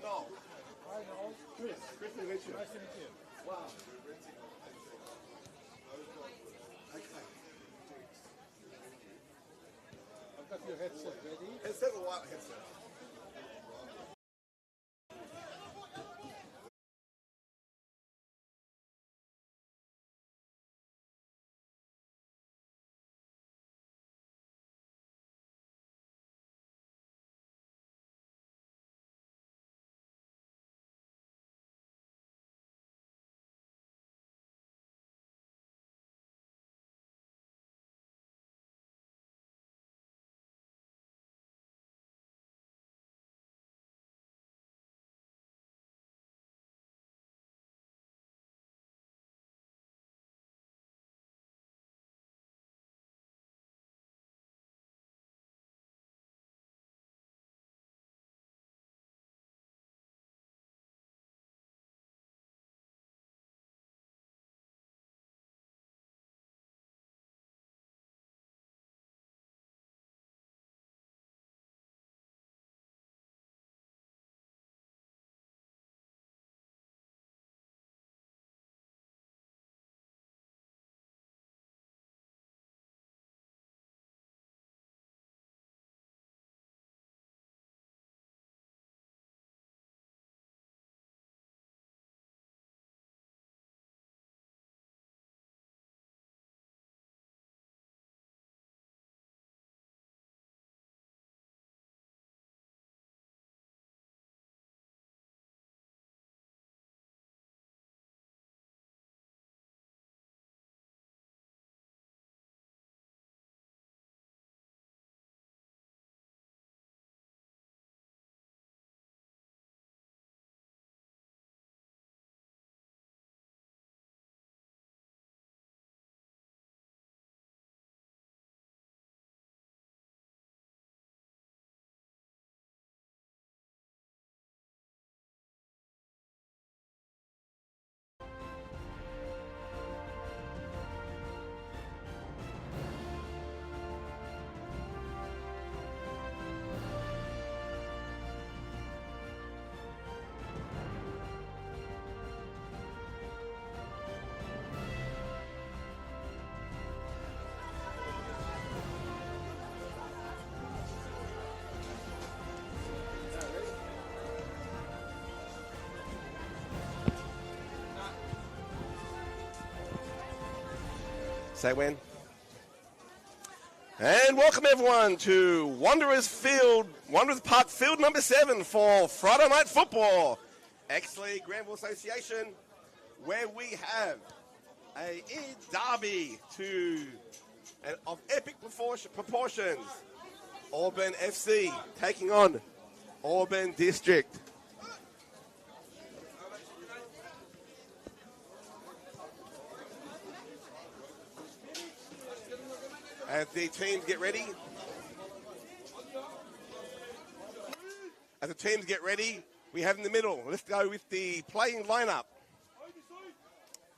Noel. Hi, Noel. Chris. Chris, nice to meet you. Nice to meet you. Wow. Okay. I've got your headset ready. Headset or what headset? Say when. And welcome everyone to Wanderers Park Field number 7 for Friday Night Football, X-League Granville Association, where we have a derby of epic proportions. Auburn FC taking on Auburn District. As the teams get ready, we have in the middle, let's go with the playing lineup.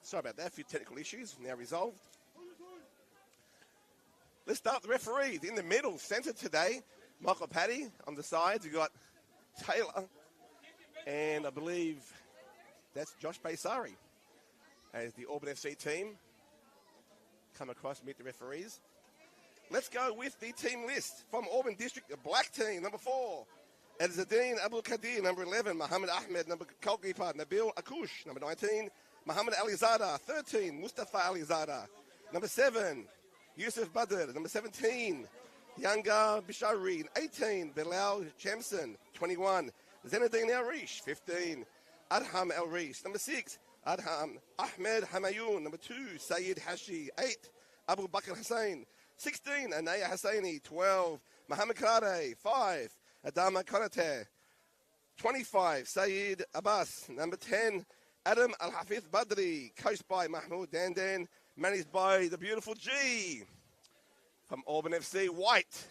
Sorry about that, a few technical issues, now resolved. Let's start the referees. In the middle, centre today, Michael Paddy. On the sides, we've got Taylor, and I believe that's Josh Baysari as the Auburn FC team come across and meet the referees. Let's go with the team list from Auburn District. The black team, number 4, Azadeen Abdul Kadir, number 11, Muhammad Ahmed, number goalkeeper, Nabil Akush, number 19, Muhammad Alizada, 13, Mustafa Alizada, number 7, Yusuf Badr, number 17, Yanga Bishari, 18, Bilal Chamson, 21, Zenadine El Rish, 15, Adham El Rish, number 6, Adham Ahmed Hamayoun, number 2, Sayyid Hashi, 8, Abu Bakr Hussain, 16, Anaya Hussaini, 12, Muhammad Kare, 5, Adama Konate, 25, Sayyid Abbas, number 10, Adam Al-Hafiz Badri, coached by Mahmoud Dandan, managed by the beautiful G from Auburn FC, White.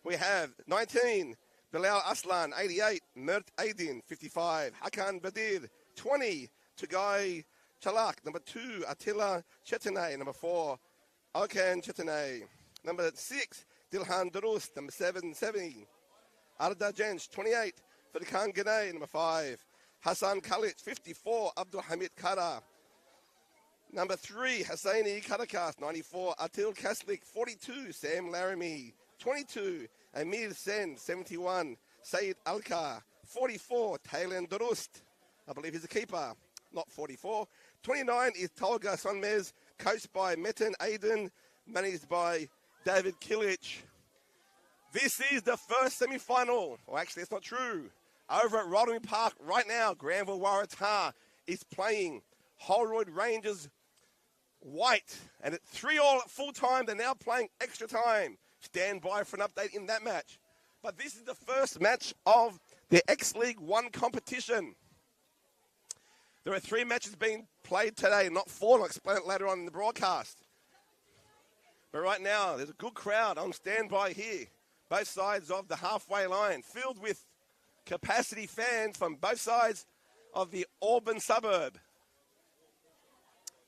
We have 19, Bilal Aslan, 88, Mert Aidin, 55, Hakan Badir, 20, Tugai Chalak, number 2, Attila Chetane, number 4, Okan Chetane, number 6, Dilhan Durust, number 7, 70, Arda Jens, 28, for the Kangane. Number 5, Hassan Khalid. 54, Abdul Hamid Kara. Number 3, Hussaini Karakas. 94, Atil Kaslik. 42, Sam Laramie. 22, Amir Sen. 71, Saeed Alka. 44, Taylan Durust. I believe he's a keeper, not 44. 29 is Tolga Sonmez, coached by Metin Aydin, managed by David Kilic. This is the first semi-final. Well, actually, it's not true. Over at Rodney Park right now, Granville Waratah is playing Holroyd Rangers White. And at 3-3 at full time, they're now playing extra time. Stand by for an update in that match. But this is the first match of the X-League 1 competition. There are 3 matches being played today, not 4. I'll explain it later on in the broadcast. But right now, there's a good crowd on standby here. Both sides of the halfway line, filled with capacity fans from both sides of the Auburn suburb.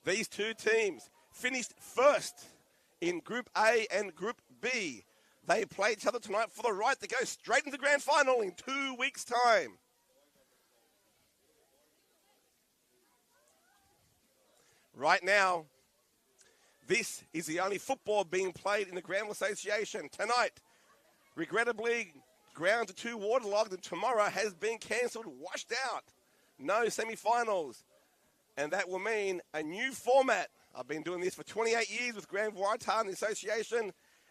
These 2 teams finished first in Group A and Group B. They play each other tonight for the right to go straight into the grand final in 2 weeks' time. Right now, this is the only football being played in the Granville Association tonight. Regrettably, ground to 2 waterlogged, and tomorrow has been cancelled, washed out. No semi-finals. And that will mean a new format. I've been doing this for 28 years with Granville Waratah and the association,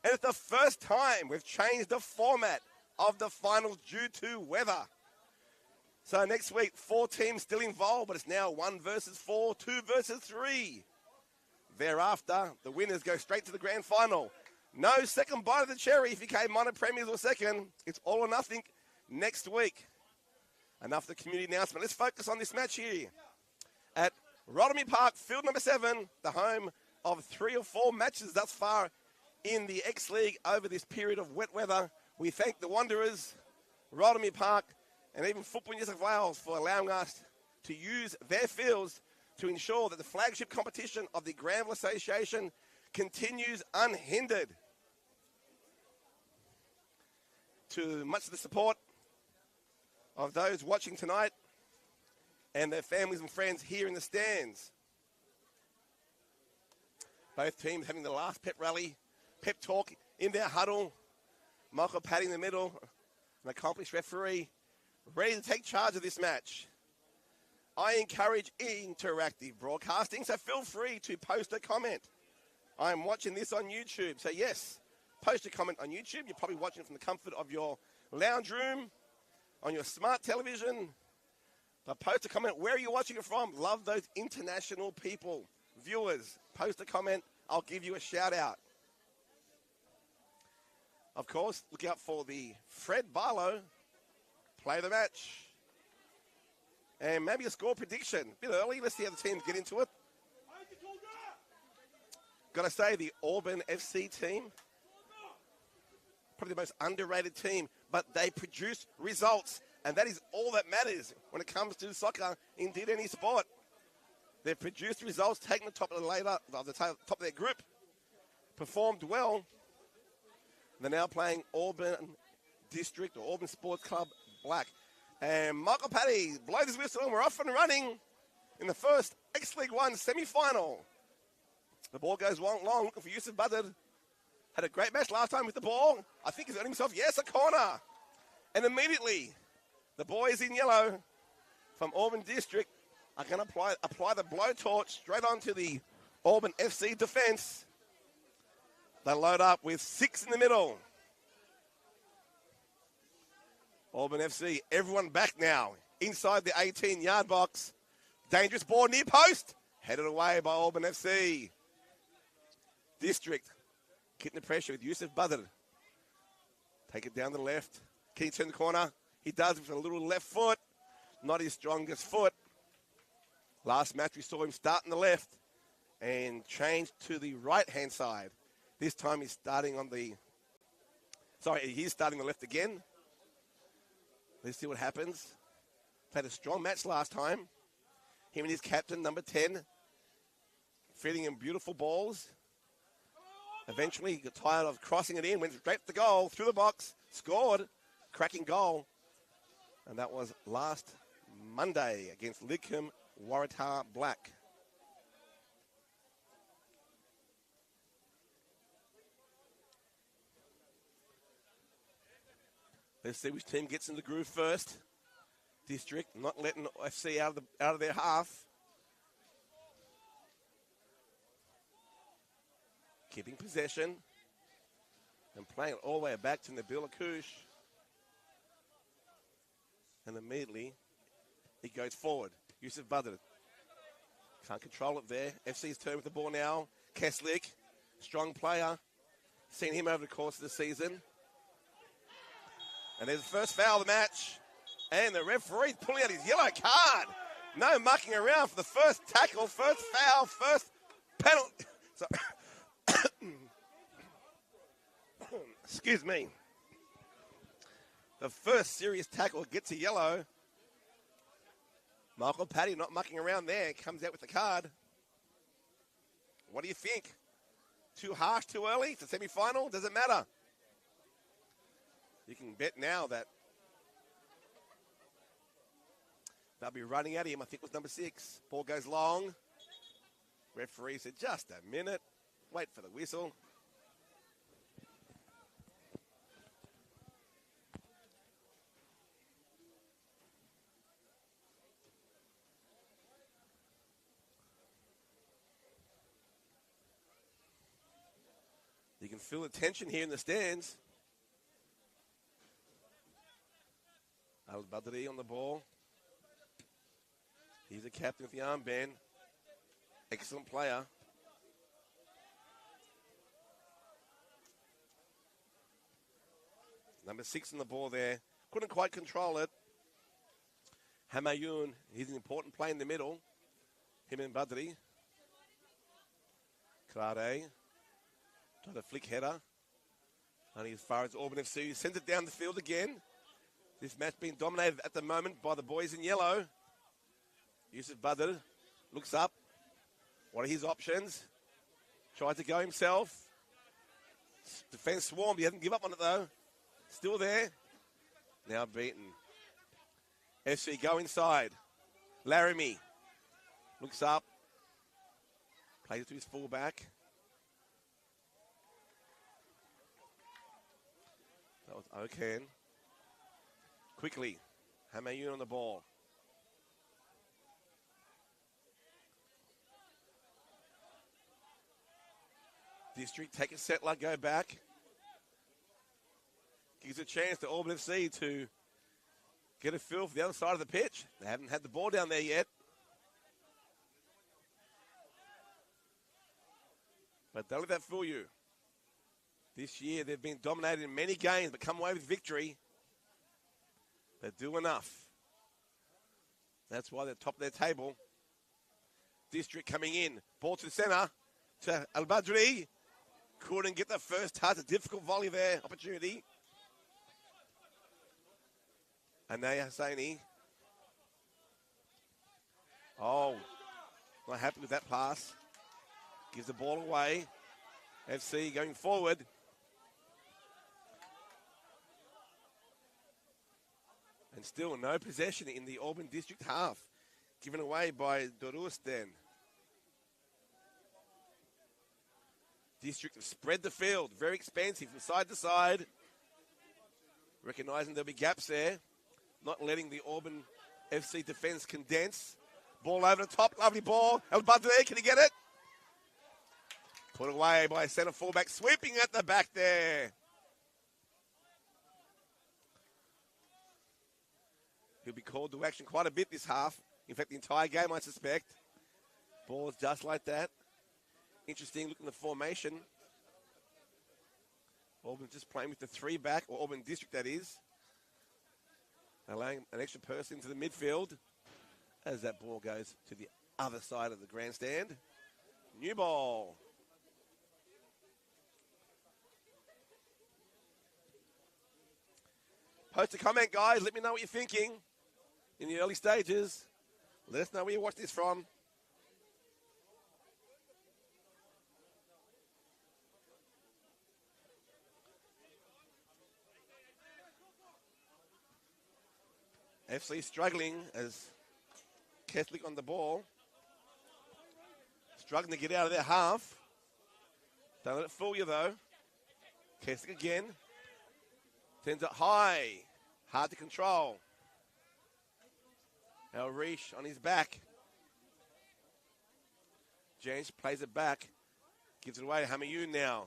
and it's the first time we've changed the format of the finals due to weather. So next week, 4 teams still involved, but it's now 1 versus 4, 2 versus 3. Thereafter, the winners go straight to the grand final. No second bite of the cherry if you came minor premiers or second. It's all or nothing next week. Enough of the community announcement. Let's focus on this match here. At Rodney Park, field number 7, the home of 3 or 4 matches thus far in the X-League over this period of wet weather. We thank the Wanderers, Rodney Park, and even Football New South Wales for allowing us to use their fields to ensure that the flagship competition of the Granville Association continues unhindered. To much of the support of those watching tonight and their families and friends here in the stands. Both teams having the last pep rally, pep talk in their huddle. Michael Paddy in the middle, an accomplished referee, ready to take charge of this match. I encourage interactive broadcasting, so feel free to post a comment. I'm watching this on YouTube, so yes, post a comment on YouTube. You're probably watching it from the comfort of your lounge room, on your smart television. But post a comment. Where are you watching it from? Love those international people, viewers. Post a comment. I'll give you a shout out. Of course, look out for the Fred Barlow play the match. And maybe a score prediction. A bit early. Let's see how the teams get into it. Got to say, the Auburn FC team, probably the most underrated team, but they produce results. And that is all that matters when it comes to soccer, indeed any sport. They've produced results, taken the top of top of their group, performed well. They're now playing Auburn District or Auburn Sports Club Black. And Michael Paddy blows his whistle and we're off and running in the first X-League 1 semi-final. The ball goes long, looking for Yusuf Buzzard. Had a great match last time with the ball. I think he's earned himself, yes, a corner. And immediately, the boys in yellow from Auburn District are going to apply the blowtorch straight onto the Auburn FC defence. They load up with 6 in the middle. Auburn FC, everyone back now. Inside the 18-yard box. Dangerous ball near post. Headed away by Auburn FC. District, getting the pressure with Yusuf Buzzard. Take it down the left. Can he turn the corner? He does with a little left foot. Not his strongest foot. Last match we saw him start on the left and change to the right-hand side. This time he's starting on the... he's starting the left again. Let's see what happens. Played a strong match last time. Him and his captain, number 10, feeding him beautiful balls. Eventually, he got tired of crossing it in, went straight to goal, through the box, scored. Cracking goal. And that was last Monday against Lidcombe Waratah Black. Let's see which team gets in the groove first. District not letting FC out of their half. Keeping possession and playing it all the way back to Nabil Akouche. And immediately he goes forward. Yusuf Badr can't control it there. FC's turn with the ball now. Keslik, strong player. Seen him over the course of the season. And there's the first foul of the match. And the referee's pulling out his yellow card. No mucking around for the first tackle, first foul, first penalty. Excuse me. The first serious tackle gets a yellow. Michael Paddy not mucking around there. Comes out with the card. What do you think? Too harsh, too early? It's a semi-final? Does it matter? You can bet now that they'll be running at him. I think it was number 6. Ball goes long. Referee said, just a minute. Wait for the whistle. You can feel the tension here in the stands. Al-Badri on the ball. He's a captain with the armband. Excellent player. Number 6 on the ball there. Couldn't quite control it. Hamayoun, he's an important player in the middle. Him and Badri. Krade. Tried a flick header. Only as far as Auburn FC. Sends it down the field again. This match being dominated at the moment by the boys in yellow. Yusuf Badr looks up. What are his options? Tried to go himself. Defense swarmed. He hasn't given up on it though. Still there. Now beaten. FC go inside. Laramie looks up. Plays it to his fullback. That was Okan. Quickly. Hamayoun on the ball. District take a settler, go back. Gives a chance to Auburn FC to get a feel for the other side of the pitch. They haven't had the ball down there yet. But don't let that fool you. This year they've been dominated in many games but come away with victory. They do enough. That's why they're top of their table. District coming in. Ball to the centre. To Al-Badri. Couldn't get the first touch. A difficult volley there. Opportunity. Anaya Hosseini. Oh. Not happy with that pass. Gives the ball away. FC going forward. And still no possession in the Auburn District half. Given away by Dorusten. District have spread the field. Very expansive from side to side. Recognising there'll be gaps there. Not letting the Auburn FC defence condense. Ball over the top. Lovely ball. El-Badri, can he get it? Put away by centre fullback. Sweeping at the back there. He'll be called to action quite a bit this half. In fact, the entire game, I suspect. Ball's just like that. Interesting, looking at the formation. Auburn just playing with the 3 back, or Auburn District, that is. Allowing an extra person into the midfield as that ball goes to the other side of the grandstand. New ball. Post a comment, guys. Let me know what you're thinking in the early stages. Let us know where you watch this from. FC struggling as Catholic on the ball. Struggling to get out of their half. Don't let it fool you, though. Catholic again. Sends it high. Hard to control. El Rish on his back. James plays it back. Gives it away to Hamayoun now.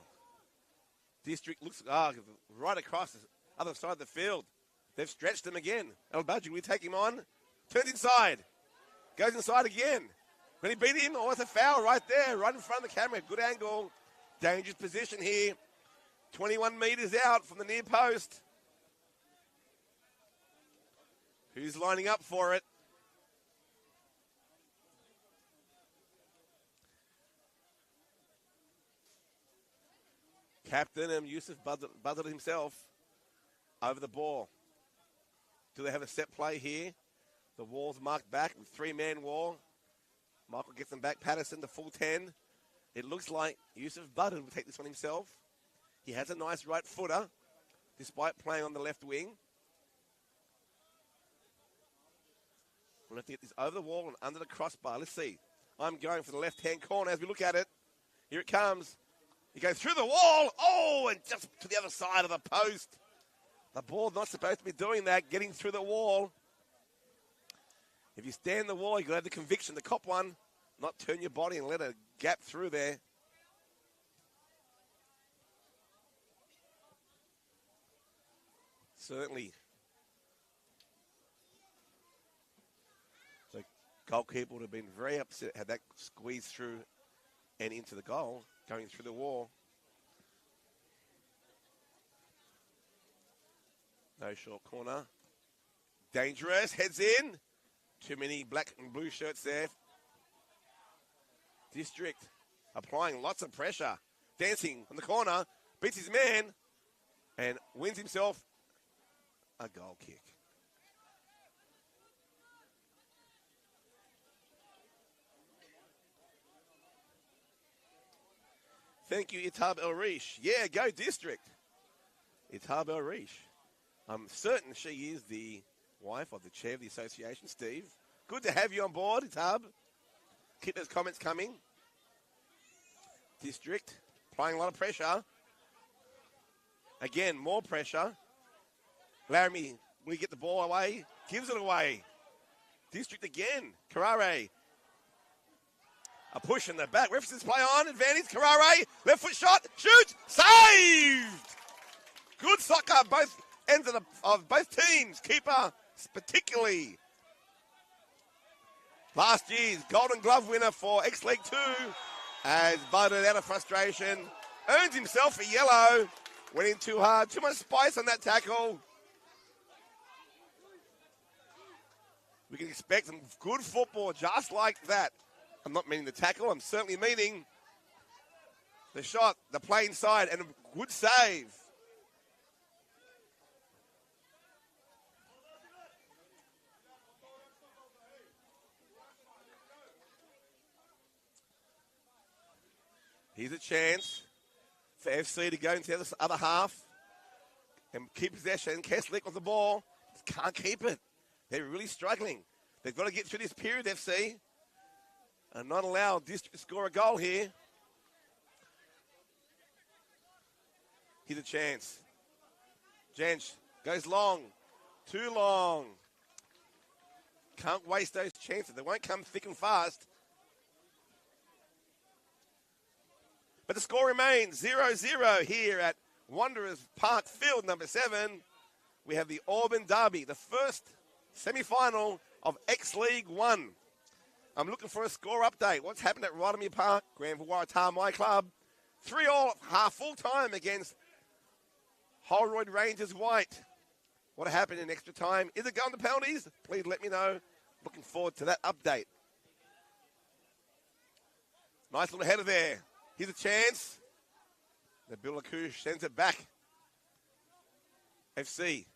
District looks right across the other side of the field. They've stretched him again. El Badji, we take him on. Turns inside. Goes inside again. Can he beat him? Oh, it's a foul right there, right in front of the camera. Good angle. Dangerous position here. 21 metres out from the near post. Who's lining up for it? Captain Yusuf buzzed himself over the ball. Do they have a set play here? The wall's marked back with three-man wall. Michael gets them back. Patterson to full 10. It looks like Yusuf Budded will take this one himself. He has a nice right footer, despite playing on the left wing. We'll have to get this over the wall and under the crossbar. Let's see. I'm going for the left-hand corner as we look at it. Here it comes. He goes through the wall. Oh, and just to the other side of the post. The ball's not supposed to be doing that, getting through the wall. If you stand the wall, you've got to have the conviction to cop one, not turn your body and let a gap through there. Certainly. So goalkeeper would have been very upset had that squeezed through and into the goal, going through the wall. No short corner. Dangerous, heads in. Too many black and blue shirts there. District applying lots of pressure. Dancing on the corner. Beats his man. And wins himself a goal kick. Thank you, Itab El Rish. Yeah, go District. Itab El Rish. I'm certain she is the wife of the chair of the association, Steve. Good to have you on board, Itab. Keep those comments coming. District applying a lot of pressure. Again, more pressure. Laramie, we get the ball away, gives it away. District again. Carrare. A push in the back. References play on. Advantage. Carrare. Left foot shot. Shoots. Saved. Good soccer. Both ends of both teams. Keeper particularly. Last year's Golden Glove winner for X-League 2 has butted out of frustration. Earns himself a yellow. Went in too hard. Too much spice on that tackle. We can expect some good football just like that. I'm not meaning the tackle. I'm certainly meaning the shot, the play inside, and a good save. Here's a chance for FC to go into the other half and keep possession. Keslick with the ball. Just can't keep it. They're really struggling. They've got to get through this period, FC, and not allow District to score a goal here. Here's a chance. Jench goes long. Too long. Can't waste those chances. They won't come thick and fast. But the score remains 0-0 here at Wanderers Park Field number 7. We have the Auburn Derby, the first semi-final of X-League 1. I'm looking for a score update. What's happened at Rodamy Park, Granville Waratah, my club? 3-3 half full time against Holroyd Rangers White. What happened in extra time? Is it going to penalties? Please let me know. Looking forward to that update. Nice little header there. Here's a chance. Nabil Akouche sends it back. FC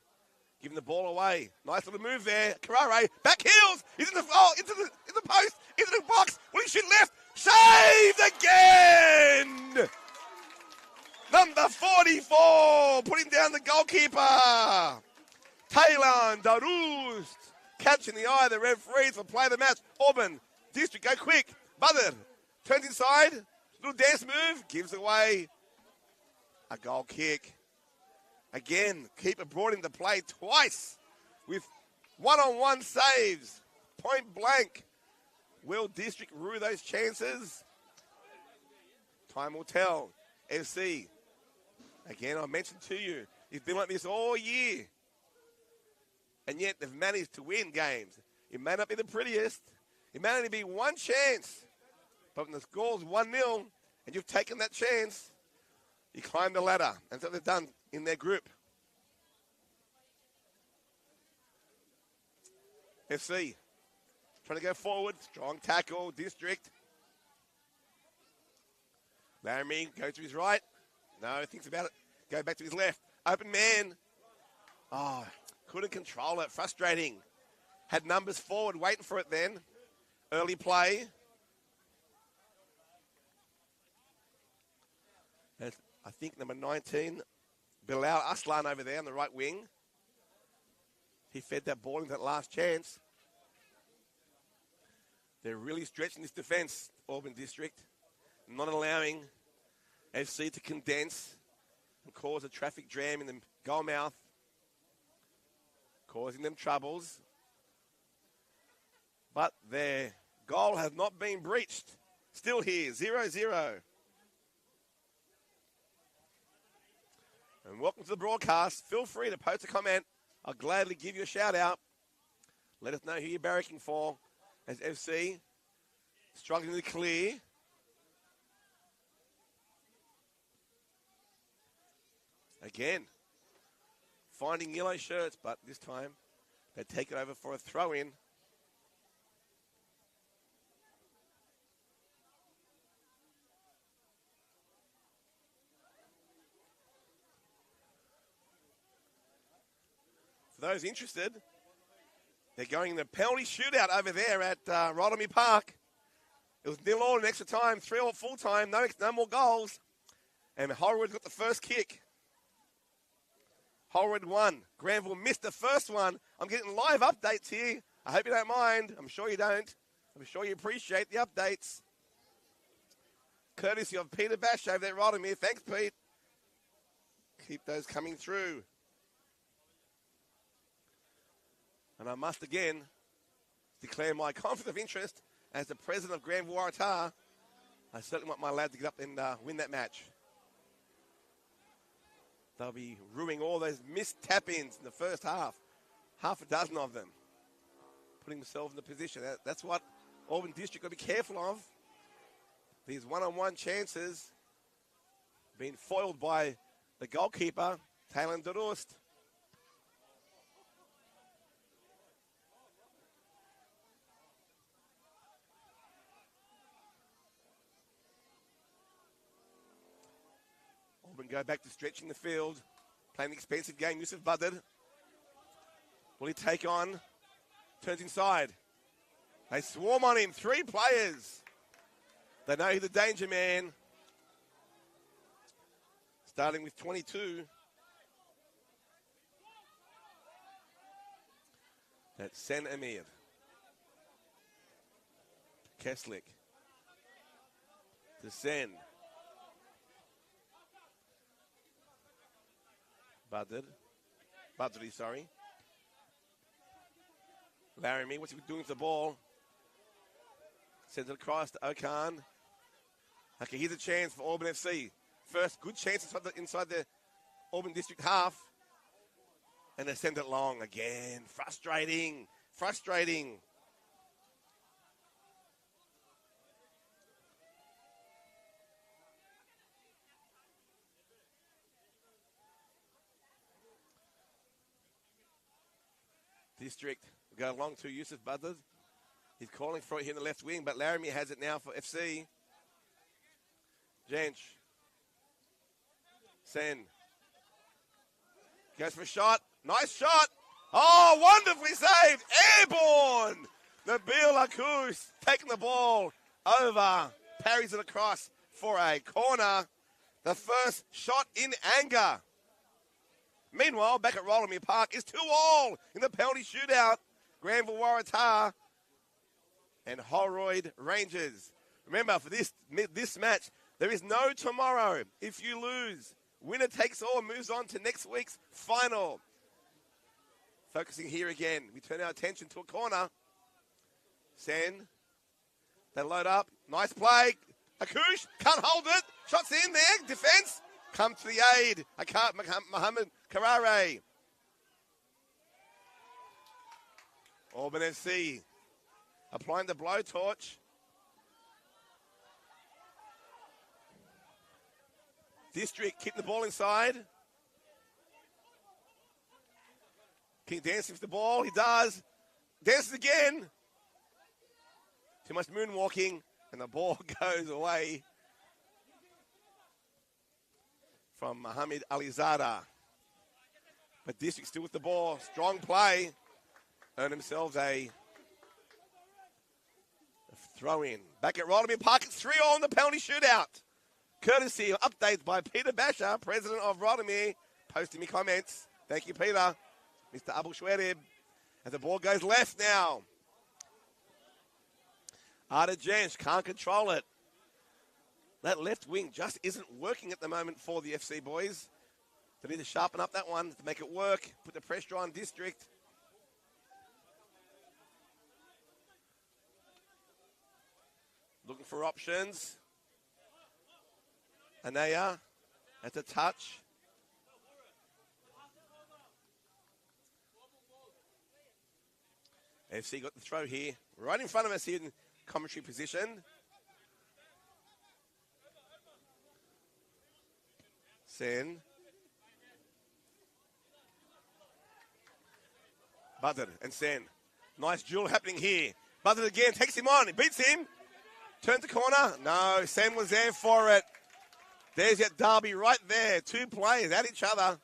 giving the ball away. Nice little move there. Carrare back heels. He's in the into the post, into the box. Will he shoot left? Saved again. Number 44 putting down the goalkeeper. Taylor Darust Catch in the eye of the referees for play of the match. Auburn District, go quick. Buzzard turns inside. Little dance move. Gives away a goal kick. Again, keeper brought into play twice with one-on-one saves. Point blank. Will District rue those chances? Time will tell. FC. Again, I mentioned to you, it's been like this all year. And yet they've managed to win games. It may not be the prettiest. It may only be one chance. But when the score's 1-0 and you've taken that chance, you climb the ladder. And that's what they've done in their group. FC trying to go forward. Strong tackle, District. Laramie goes to his right. No, thinks about it. Go back to his left. Open man. Oh, couldn't control it. Frustrating. Had numbers forward waiting for it then. Early play. That's, I think, number 19, Bilal Aslan over there on the right wing. He fed that ball into that last chance. They're really stretching this defence, Auburn District, not allowing FC to condense and cause a traffic jam in the goal mouth, causing them troubles. But their goal has not been breached. Still here, 0-0. And welcome to the broadcast. Feel free to post a comment. I'll gladly give you a shout out. Let us know who you're barracking for as FC struggling to clear. Again, finding yellow shirts, but this time they take it over for a throw-in. For those interested, they're going in the penalty shootout over there at Rotherham Park. It was 0-0 in extra time, 3-0 full time, no more goals. And Holroyd got the first kick. Holroyd won. Granville missed the first one. I'm getting live updates here. I hope you don't mind. I'm sure you don't. I'm sure you appreciate the updates. Courtesy of Peter Bash over there at Rotherham. Thanks, Pete. Keep those coming through. And I must again declare my conflict of interest as the president of Granville Waratah. I certainly want my lad to get up and win that match. They'll be ruining all those missed tap-ins in the first half. Half a dozen of them. Putting themselves in the position. That's what Auburn District got to be careful of. These one-on-one chances being foiled by the goalkeeper, Taylor Durust. Auburn go back to stretching the field, playing the expensive game. Yusuf Buddard. Will he take on? Turns inside. They swarm on him. 3 players. They know he's the danger man. Starting with 22. That's Sen Amir. Keslick. To Sen. Budry, sorry. Laramie, what's he doing with the ball? Sends it across to Okan. Okay, here's a chance for Auburn FC. First good chance inside the Auburn District half. And they send it long again. Frustrating. District go along to Yusuf Buzzard. He's calling for it here in the left wing, but Laramie has it now for FC. Jench. Sen. Goes for a shot. Nice shot. Oh, wonderfully saved. Airborne. Nabil Akus taking the ball over. Parries it across for a corner. The first shot in anger. Meanwhile, back at Rotherham Park, it's 2-2 in the penalty shootout. Granville Waratah and Holroyd Rangers. Remember, for this match, there is no tomorrow. If you lose, winner takes all, moves on to next week's final. Focusing here again, we turn our attention to a corner. Sen, they load up, nice play. Akush, can't hold it. Shots in there, defense. Come to the aid. Mohammed Karare. Auburn FC applying the blowtorch. District keep the ball inside. King dancing with the ball. He does. Dances again. Too much moonwalking. And the ball goes away from Mohamed Alizada. But District still with the ball. Strong play. Earn themselves a throw in. Back at Rodman Park, it's 3-3 in the penalty shootout. Courtesy of updates by Peter Basher, president of Rodman, posting me comments. Thank you, Peter. Mr. Abu Shwerib. As the ball goes left now. Arda Jensch can't control it. That left wing just isn't working at the moment for the FC boys. They need to sharpen up that one to make it work. Put the pressure on District. Looking for options. Anaya at the touch. FC got the throw here. Right in front of us here in commentary position. Sen. Buzzard and Sen. Nice duel happening here. Buzzard again, takes him on, he beats him. Turns the corner. No, Sen was there for it. There's that derby right there. Two players at each other.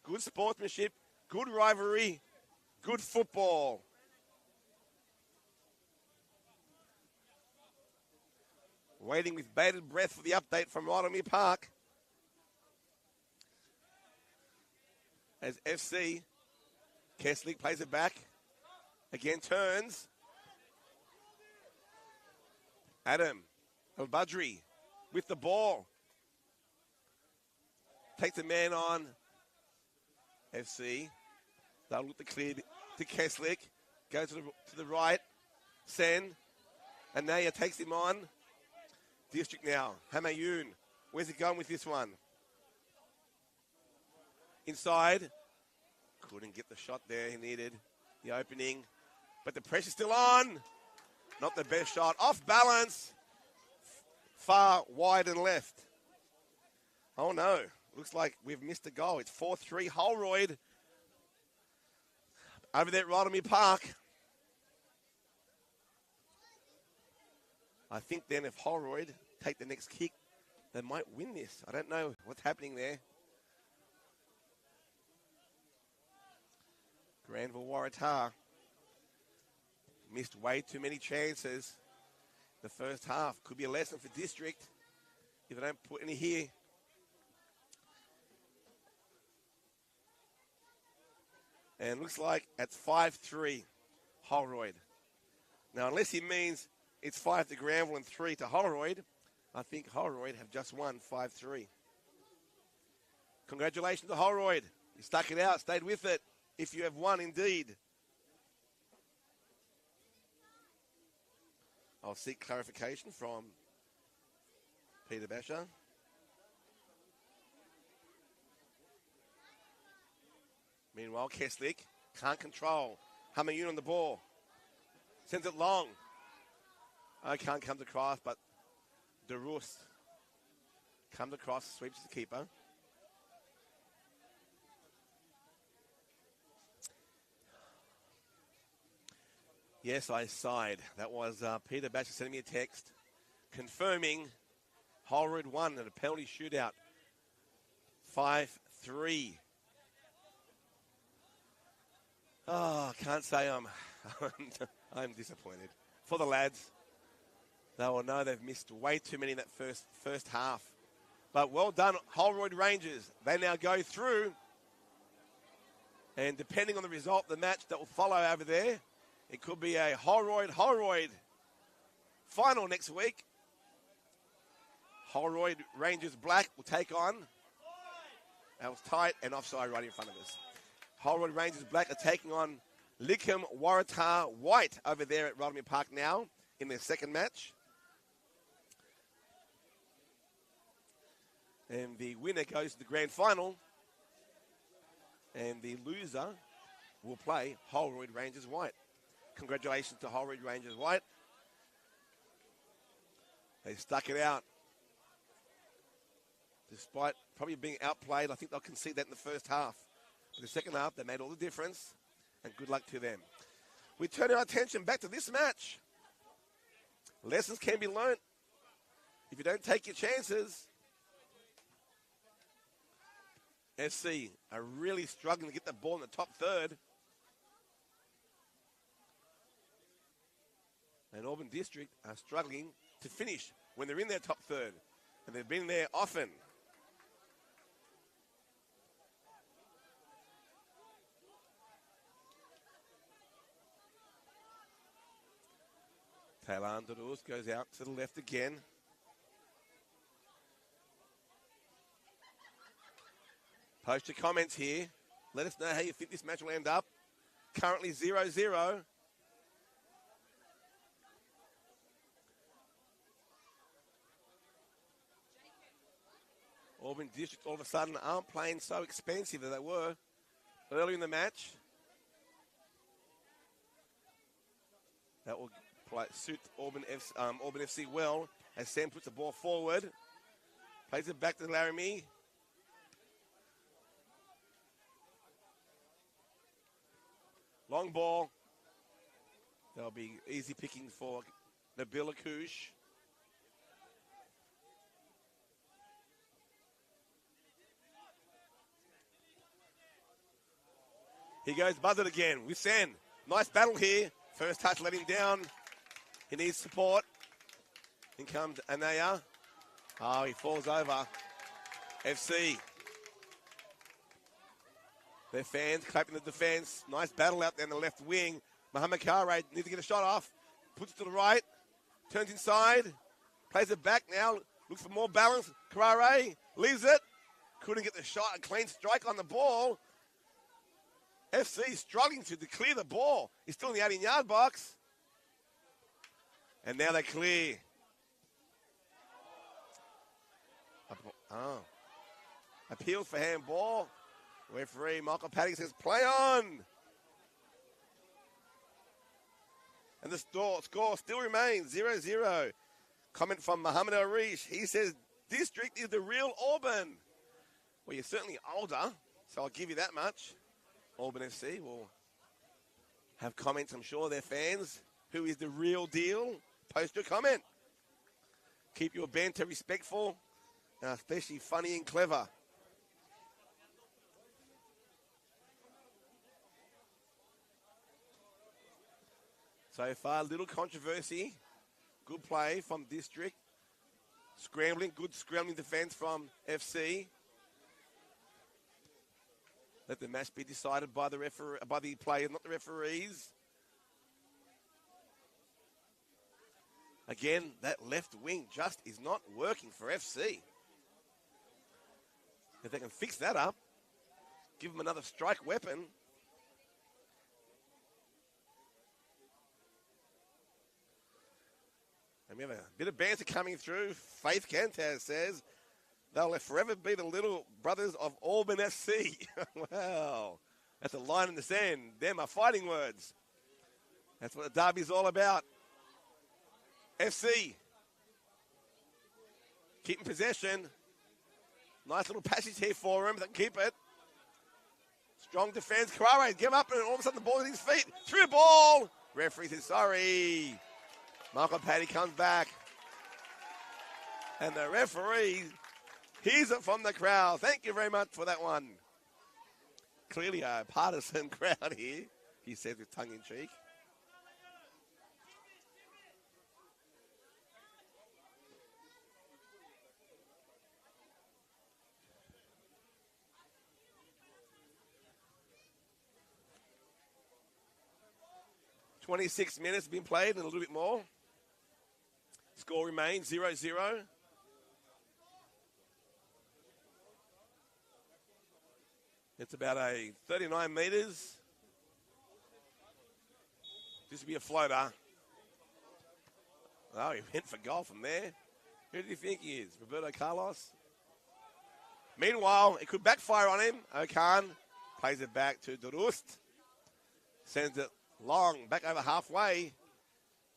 Good sportsmanship, good rivalry, good football. Waiting with bated breath for the update from Rodman Park. As FC, Keslik plays it back. Again turns. Adam El-Badri with the ball. Takes a man on FC. They'll look the clear to Keslik. Goes to the right. Sen. Anaya takes him on. District now. Hamayoun. Where's he going with this one? Inside. Couldn't get the shot there he needed. The opening. But the pressure's still on. Not the best shot. Off balance. Far wide and left. Oh no. Looks like we've missed a goal. It's 4-3 Holroyd. Over there at Rodman Park. I think then if Holroyd take the next kick, they might win this. I don't know what's happening there. Granville Waratah missed way too many chances the first half. Could be a lesson for District if they don't put any here. And looks like it's 5-3 Holroyd. Now, unless he means it's 5 to Granville and 3 to Holroyd, I think Holroyd have just won 5-3. Congratulations to Holroyd. You stuck it out, stayed with it, if you have won indeed. I'll seek clarification from Peter Basher. Meanwhile, Keslik can't control. Hamayoun on the ball. Sends it long. I can't come to cross, but DeRus comes across, sweeps the keeper. Yes, I sighed. That was Peter Basher sending me a text confirming Holroyd won in a penalty shootout. 5-3. Oh, I can't say I'm disappointed. For the lads, they will know they've missed way too many in that first half. But well done, Holroyd Rangers. They now go through. And depending on the result of the match that will follow over there, It could be a Holroyd final next week. Holroyd Rangers Black will take on. That was tight and offside right in front of us. Holroyd Rangers Black are taking on Lickham Waratah White over there at Rodney Park now in their second match. And the winner goes to the grand final. And the loser will play Holroyd Rangers White. Congratulations to Holroyd Rangers White. They stuck it out. Despite probably being outplayed, I think they'll concede that in the first half. In the second half, they made all the difference. And good luck to them. We turn our attention back to this match. Lessons can be learnt. If you don't take your chances, SC are really struggling to get the ball in the top third. And Auburn District are struggling to finish when they're in their top third. And they've been there often. Taylor Andorus goes out to the left again. Post your comments here. Let us know how you think this match will end up. Currently 0-0. Auburn District all of a sudden aren't playing so expensive as they were early in the match. That will suit Auburn FC well as Sam puts the ball forward. Plays it back to Laramie. Long ball. There'll be easy pickings for Nabila Kouch. He goes buzzard again with Sen. Nice battle here. First touch let him down. He needs support. In comes Anaya. Oh, he falls over. FC. Their fans clapping the defense. Nice battle out there in the left wing. Mohamed Kare needs to get a shot off. Puts it to the right. Turns inside. Plays it back now. Looks for more balance. Kare leaves it. Couldn't get the shot. A clean strike on the ball. FC struggling to clear the ball. He's still in the 18-yard box. And now they clear. Oh. Appeals for handball. Referee Michael Paddy says, play on. And the score still remains 0-0. Comment from Muhammad Arish. He says, District is the real Auburn. Well, you're certainly older, so I'll give you that much. Auburn FC will have comments, I'm sure, their fans. Who is the real deal? Post your comment. Keep your banter respectful, especially funny and clever. So far, little controversy. Good play from District. Good scrambling defense from FC. Let the match be decided by the players, not the referees. Again, that left wing just is not working for FC. If they can fix that up, give them another strike weapon. And we have a bit of banter coming through. Faith Kantaz says, they'll forever be the little brothers of Auburn FC. Wow. That's a line in the sand. Them are fighting words. That's what the derby's all about. FC. Keeping possession. Nice little passage here for him. They can keep it. Strong defense. Kaware give up and all of a sudden the ball at his feet. Through the ball. Referee says sorry. Michael Paddy comes back. And the referee hears it from the crowd. Thank you very much for that one. Clearly a partisan crowd here, he says with tongue in cheek. 26 minutes been played and a little bit more. Score remains 0-0. It's about a 39 metres. This will be a floater. Oh, he went for goal from there. Who do you think he is? Roberto Carlos? Meanwhile, it could backfire on him. Okan plays it back to Durust. Sends it long, back over halfway.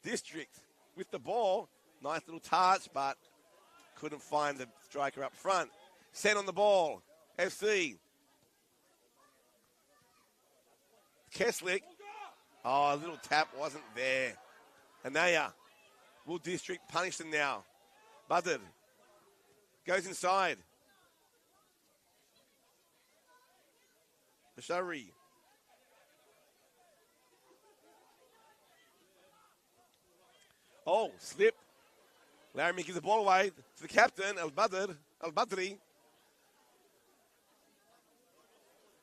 District with the ball. Nice little touch, but couldn't find the striker up front. Sent on the ball. FC. Keslick. Oh, a little tap wasn't there. Anaya. Will District punish them now? Buzzard. Goes inside. Bashari. Oh, slip. Laramie gives the ball away to the captain, Al-Badri.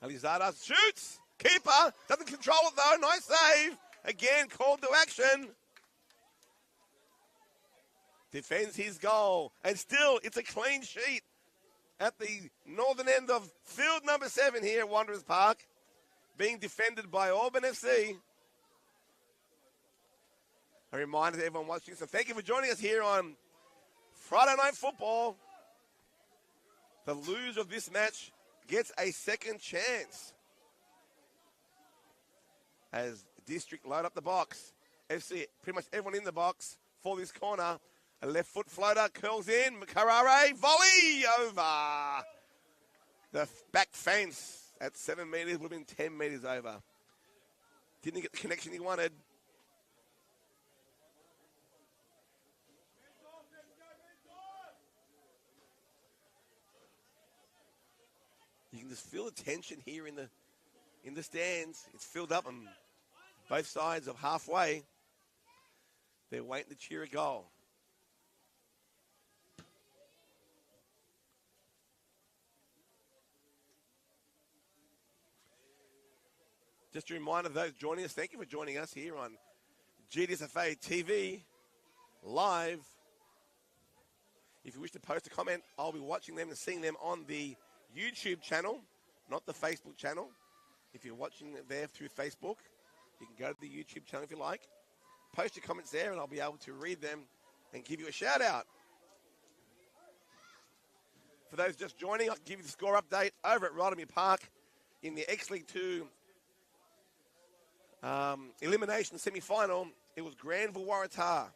Alizada shoots. Keeper doesn't control it though. Nice save. Again, called to action. Defends his goal. And still, it's a clean sheet at the northern end of field number 7 here at Wanderers Park. Being defended by Auburn FC. A reminder to everyone watching. So thank you for joining us here on Friday Night Football. The loser of this match gets a second chance. As District load up the box. FC, pretty much everyone in the box for this corner. A left foot floater curls in. Makarare, volley over. The back fence at 7 metres would have been 10 metres over. Didn't get the connection he wanted. You can just feel the tension here in the stands. It's filled up on both sides of halfway. They're waiting to cheer a goal. Just a reminder to those joining us, thank you for joining us here on GDSFA TV live. If you wish to post a comment, I'll be watching them and seeing them on the YouTube channel, not the Facebook channel. If you're watching it there through Facebook, you can go to the YouTube channel if you like. Post your comments there and I'll be able to read them and give you a shout out. For those just joining, I can give you the score update over at Rodamy Park in the X-League 2 elimination semi-final. It was Granville Waratah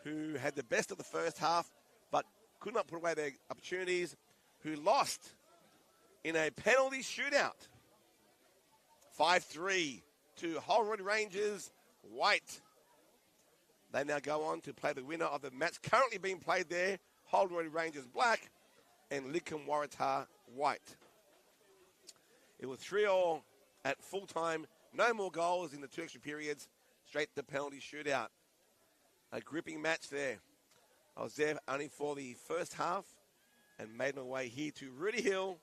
who had the best of the first half but could not put away their opportunities, who lost in a penalty shootout. 5-3 to Holroyd Rangers White. They now go on to play the winner of the match currently being played there, Holroyd Rangers Black and Lidcombe Waratah White. It was 3-3 at full time. No more goals in the 2 extra periods. Straight to penalty shootout. A gripping match there. I was there only for the first half and made my way here to Rudy Hill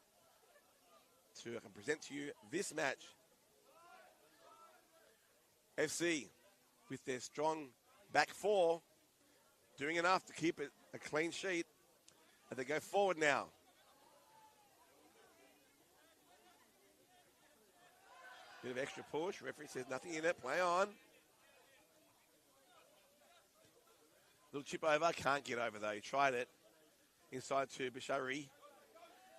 to present to you this match. FC, with their strong back four, doing enough to keep it a clean sheet. And they go forward now. Bit of extra push. Referee says nothing in it. Play on. Little chip over. Can't get over though. He tried it. Inside to Bashari.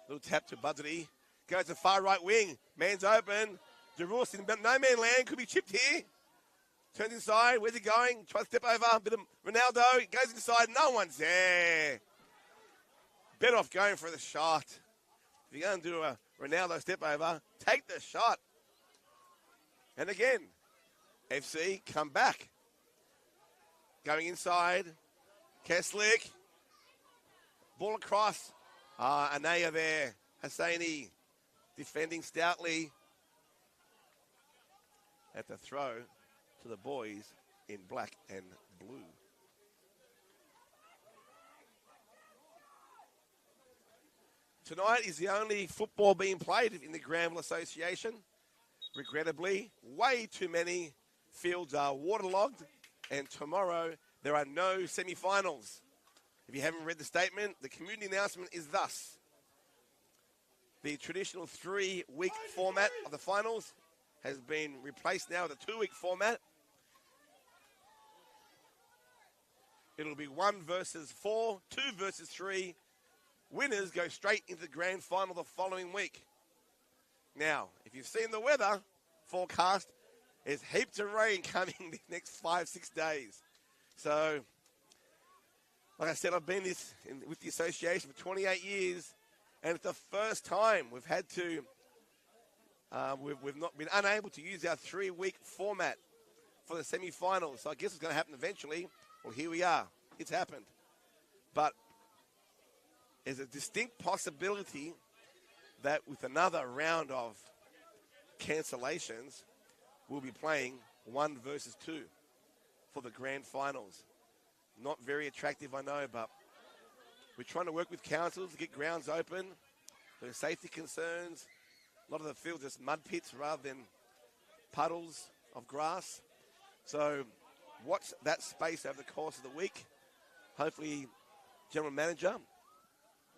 Little tap to Buzzardy. Goes to far right wing. Man's open. Durust in no man land. Could be chipped here. Turns inside. Where's he going? Tries to step over. Bit of Ronaldo. Goes inside. No one's there. Better off going for the shot. If you're going to do a Ronaldo step over, take the shot. And again, FC come back. Going inside. Keslick. Ball across. Anaya there. Hosseini defending stoutly. At the throw to the boys in black and blue. Tonight is the only football being played in the Granville Association. Regrettably, way too many fields are waterlogged, and tomorrow there are no semi-finals. If you haven't read the statement, the community announcement is thus. The traditional 3-week format of the finals has been replaced now with a 2-week format. It'll be 1 versus 4, 2 versus 3. Winners go straight into the grand final the following week. Now, if you've seen the weather forecast, there's heaps of rain coming the next 5-6 days. So, like I said, I've been with the association for 28 years, and it's the first time we've had to, we've not been unable to use our 3-week format for the semi-finals. So I guess it's going to happen eventually. Well, here we are. It's happened. But there's a distinct possibility that with another round of cancellations, we'll be playing 1 versus 2 for the grand finals. Not very attractive, I know, but we're trying to work with councils to get grounds open. There are safety concerns. A lot of the fields are just mud pits rather than puddles of grass. So watch that space over the course of the week. Hopefully, General Manager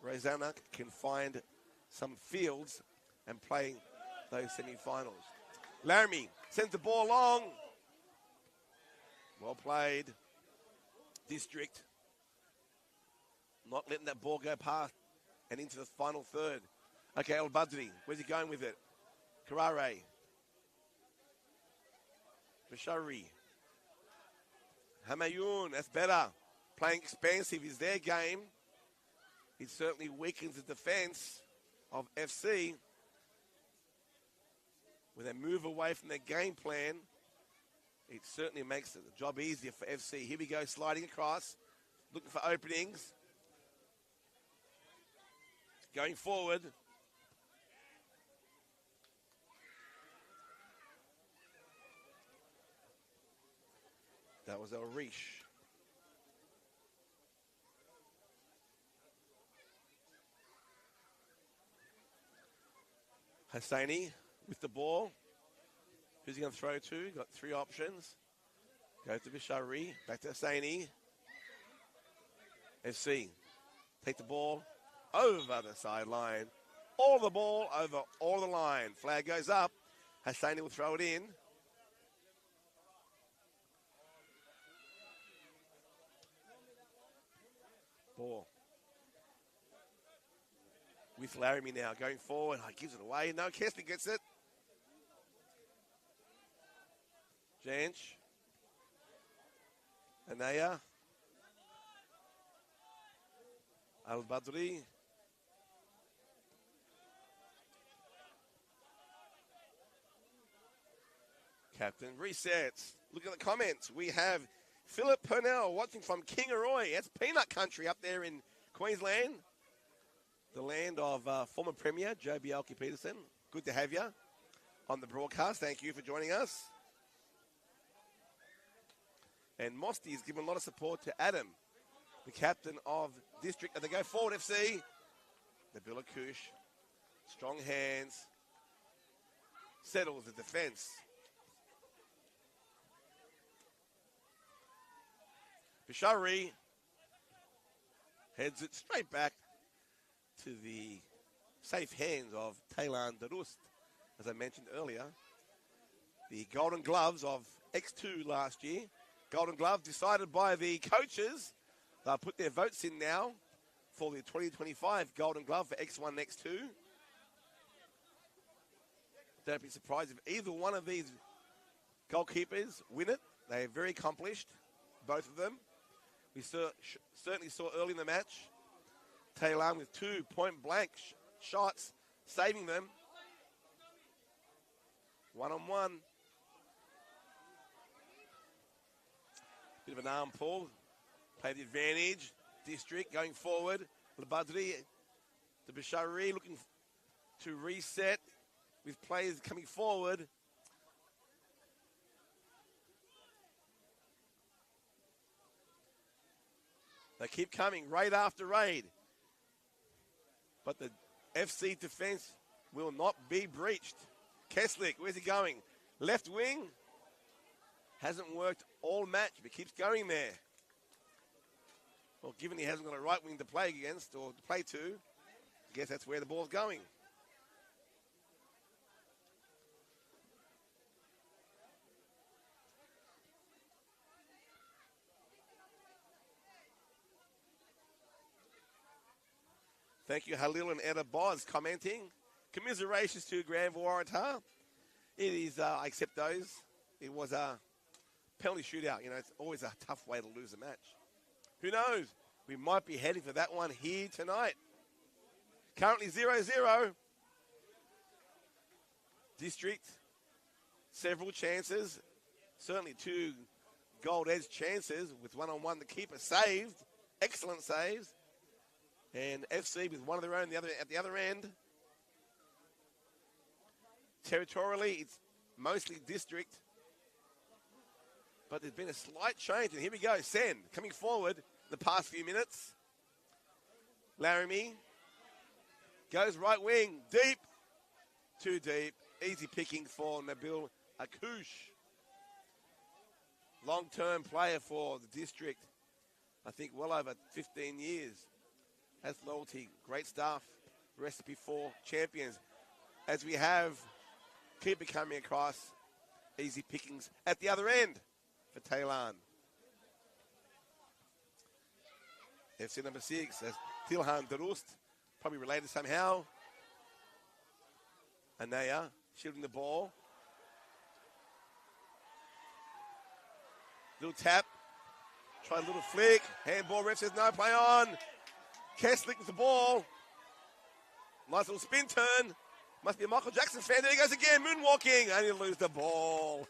Rosanna can find some fields and play those semi-finals. Laramie sends the ball long. Well played. District not letting that ball go past and into the final third. Okay, El Badri, where's he going with it? Karare. Bashari. Hamayoun, that's better. Playing expansive is their game. It certainly weakens the defense of FC. When they move away from their game plan, it certainly makes the job easier for FC. Here we go, sliding across, looking for openings. Going forward. That was El Rish. Hosseini with the ball. Who's he going to throw to? Got 3 options. Go to Bishari. Back to Hosseini. FC. Take the ball over the sideline. All the ball over all the line. Flag goes up. Hosseini will throw it in. Ball. With Laramie now going forward. Oh, gives it away. No, Kesley gets it. Janch. Anaya. Al-Badri. Captain resets. Look at the comments. We have Philip Purnell watching from Kingaroy. That's peanut country up there in Queensland. The land of former Premier Joe Bielke-Peterson. Good to have you on the broadcast. Thank you for joining us. And Mosty has given a lot of support to Adam, the captain of district. And they go forward, FC. Nabila Kush. Strong hands. Settles the defense. Bishari heads it straight back to the safe hands of Taylan Darust. As I mentioned earlier, the Golden Gloves of X2 last year. Golden Gloves decided by the coaches. They'll put their votes in now for the 2025 Golden Glove for X1 and X2. Don't be surprised if either one of these goalkeepers win it. They're very accomplished, both of them. We certainly saw early in the match, Taylor with 2 point-blank shots, saving them. 1-on-1. Bit of an arm pull. Play the advantage. District going forward. Labadri to Bishari looking to reset with players coming forward. They keep coming raid after raid. But the FC defense will not be breached. Keslick, where's he going? Left wing. Hasn't worked all match, but keeps going there. Well, given he hasn't got a right wing to play against or to play to, I guess that's where the ball's going. Thank you, Halil and Etta Boz, commenting. Commiserations to Grand Waratah. It is, I accept those. It was a penalty shootout. You know, it's always a tough way to lose a match. Who knows? We might be heading for that one here tonight. Currently 0-0. District, several chances. Certainly 2 gold edge chances with one-on-one. The keeper saved. Excellent saves. And FC with one of their own at the other end. Territorially, it's mostly district. But there's been a slight change. And here we go. Sen coming forward the past few minutes. Laramie goes right wing. Deep. Too deep. Easy picking for Nabil Akouche. Long-term player for the district. I think well over 15 years. Has loyalty. Great stuff. Recipe for champions. As we have keeper coming across. Easy pickings at the other end for Taylan. FC number 6. That's Tilhan Darust. Probably related somehow. Anaya shielding the ball. Little tap. Try a little flick. Handball, ref says no, play on. Kesslick with the ball. Nice little spin turn. Must be a Michael Jackson fan. There he goes again, moonwalking. Only lose the ball.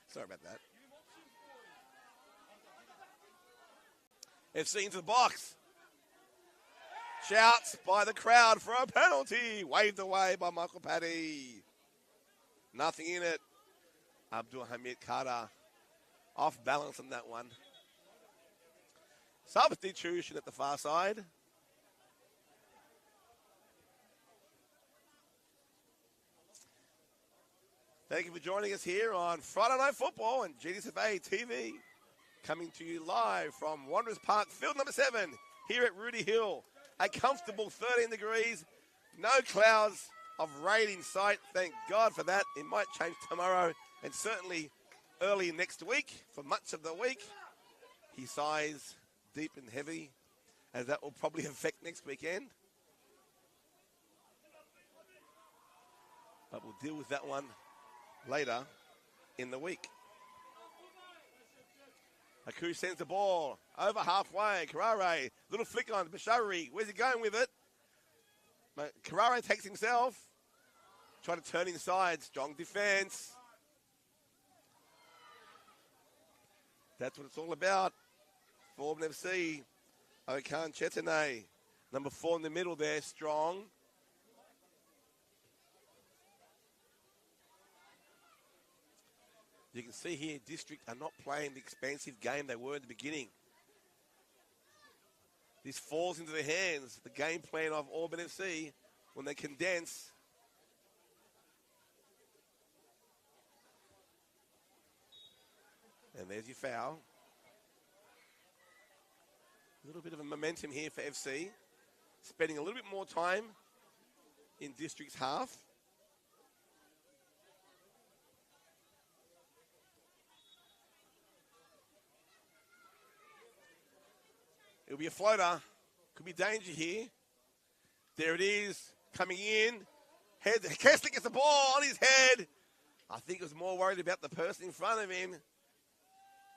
Sorry about that. FC into the box. Shouts by the crowd for a penalty. Waved away by Michael Paddy. Nothing in it. Abdul Hamid Carter off balance on that one. Substitution at the far side. Thank you for joining us here on Friday Night Football and GDSFA TV. Coming to you live from Wanderers Park, field number 7, here at Rudy Hill. A comfortable 13 degrees, no clouds of rain in sight. Thank God for that. It might change tomorrow and certainly early next week. For much of the week, he sighs deep and heavy, as that will probably affect next weekend. But we'll deal with that one later in the week. Aku sends the ball over halfway. Karare, little flick on Bashari. Where's he going with it? Karare takes himself. Trying to turn inside. Strong defense. That's what it's all about. For Auburn FC. Okan Chetane. Number 4 in the middle there. Strong. You can see here, District are not playing the expansive game they were in the beginning. This falls into the hands, the game plan of Auburn FC, when they condense. And there's your foul. A little bit of a momentum here for FC. Spending a little bit more time in District's half. It'll be a floater. Could be danger here. There it is. Coming in. Kessler gets the ball on his head. I think he was more worried about the person in front of him.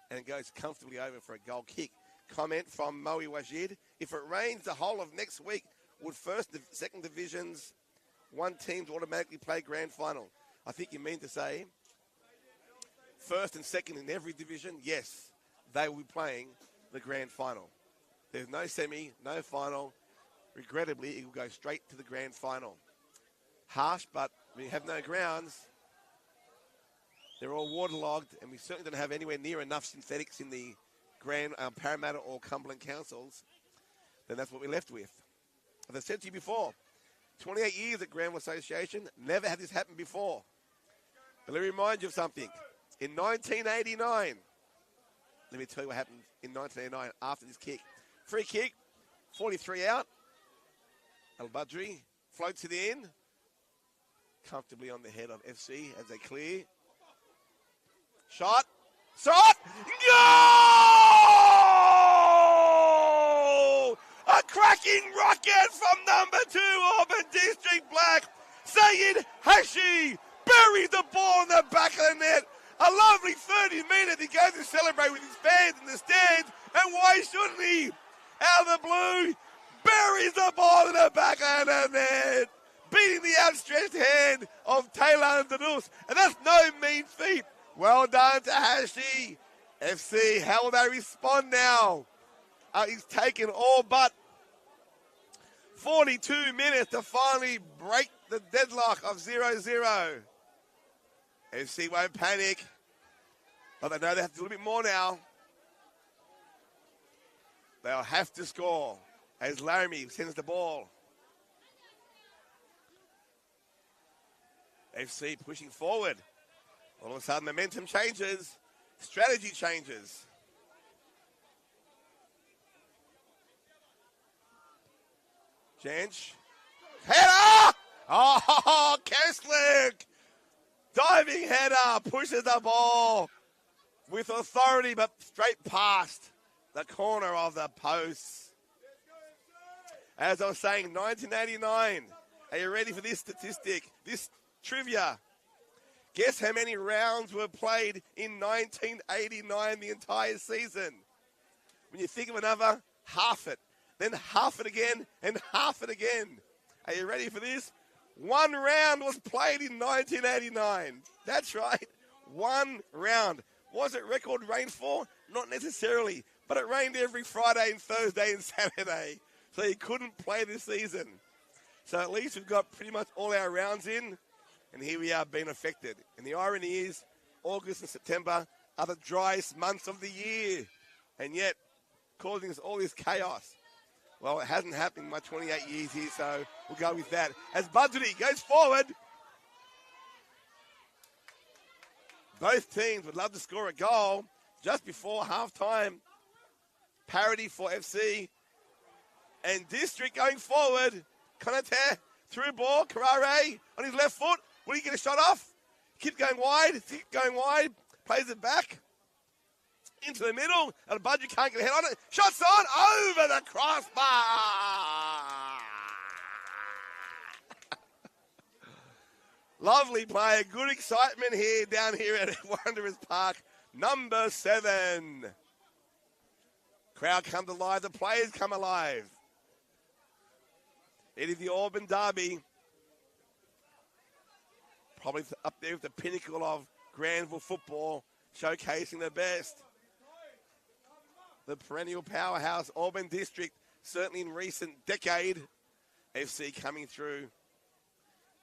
And goes comfortably over for a goal kick. Comment from Moe Wajid. If it rains the whole of next week, would first and second divisions, one teams automatically play grand final? I think you mean to say first and second in every division, yes, they will be playing the grand final. There's no semi, no final. Regrettably, it will go straight to the grand final. Harsh, but we have no grounds. They're all waterlogged, and we certainly don't have anywhere near enough synthetics in the Grand Parramatta or Cumberland councils. Then that's what we're left with. As I said to you before, 28 years at Granville Association, never had this happen before. But let me remind you of something. In 1989, let me tell you what happened in 1989 after this kick. Free kick, 43 out. Al-Badri floats it in. Comfortably on the head of FC as they clear. Shot. Goal! A cracking rocket from number 2 Auburn District Black. Sayed Hashi buries the ball in the back of the net. A lovely 30 minutes. He goes to celebrate with his fans in the stands. And why shouldn't he? Out of the blue, buries the ball in the back of the net. Beating the outstretched hand of Taylor Danus. And that's no mean feat. Well done to Hashi. FC, how will they respond now? He's taken all but 42 minutes to finally break the deadlock of 0-0. FC won't panic. But they know they have to do a little bit more now. They'll have to score as Laramie sends the ball. FC pushing forward. All of a sudden, momentum changes. Strategy changes. Jench. Header! Oh, Kesslick! Diving header. Pushes the ball with authority, but straight past the corner of the post. As I was saying, 1989. Are you ready for this statistic? This trivia. Guess how many rounds were played in 1989, the entire season? When you think of another, half it. Then half it again, and half it again. Are you ready for this? 1 round was played in 1989. That's right. 1 round. Was it record rainfall? Not necessarily. But it rained every Friday and Thursday and Saturday. So you couldn't play this season. So at least we've got pretty much all our rounds in. And here we are being affected. And the irony is, August and September are the driest months of the year. And yet, causing us all this chaos. Well, it hasn't happened in my 28 years here, so we'll go with that. As Budgety goes forward. Both teams would love to score a goal just before halftime. Parity for FC. And District going forward. Konate through ball. Karare on his left foot. Will he get a shot off? Keep going wide. Keep going wide. Plays it back. Into the middle. And a Budgie can't get a head on it. Shots on. Over the crossbar. Lovely play. Good excitement here down here at Wanderers Park. Number 7. Crowd comes alive. The players come alive. It is the Auburn Derby. Probably up there with the pinnacle of Granville football, showcasing the best. The perennial powerhouse, Auburn District, certainly in recent decade. FC coming through,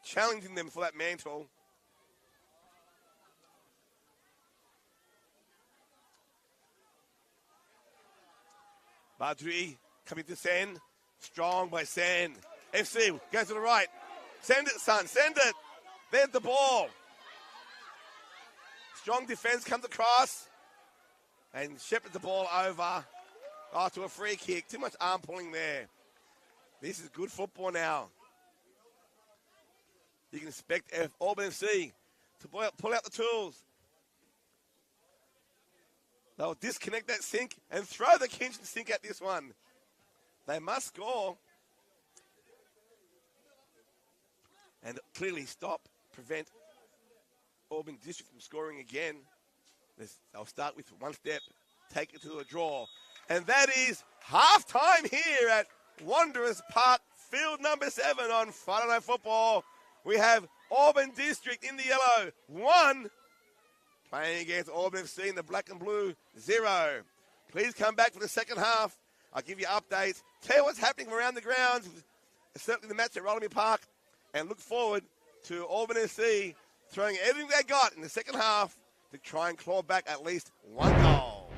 challenging them for that mantle. Badri coming to Sen. Strong by Sen. FC goes to the right. Send it, son. Send it. There's the ball. Strong defense comes across. And shepherds the ball over. Oh, to a free kick. Too much arm pulling there. This is good football now. You can expect Auburn FC to pull out the tools. They'll disconnect that sink and throw the kitchen sink at this one. They must score. And clearly prevent Auburn District from scoring again. They'll start with one step, take it to a draw. And that is halftime here at Wanderers Park, field number 7 on Friday Night Football. We have Auburn District in the yellow, 1. Playing against Auburn FC in the black and blue, 0. Please come back for the second half. I'll give you updates, tell you what's happening around the grounds, certainly the match at Rollamie Park, and look forward to Auburn FC throwing everything they got in the second half to try and claw back at least 1 goal.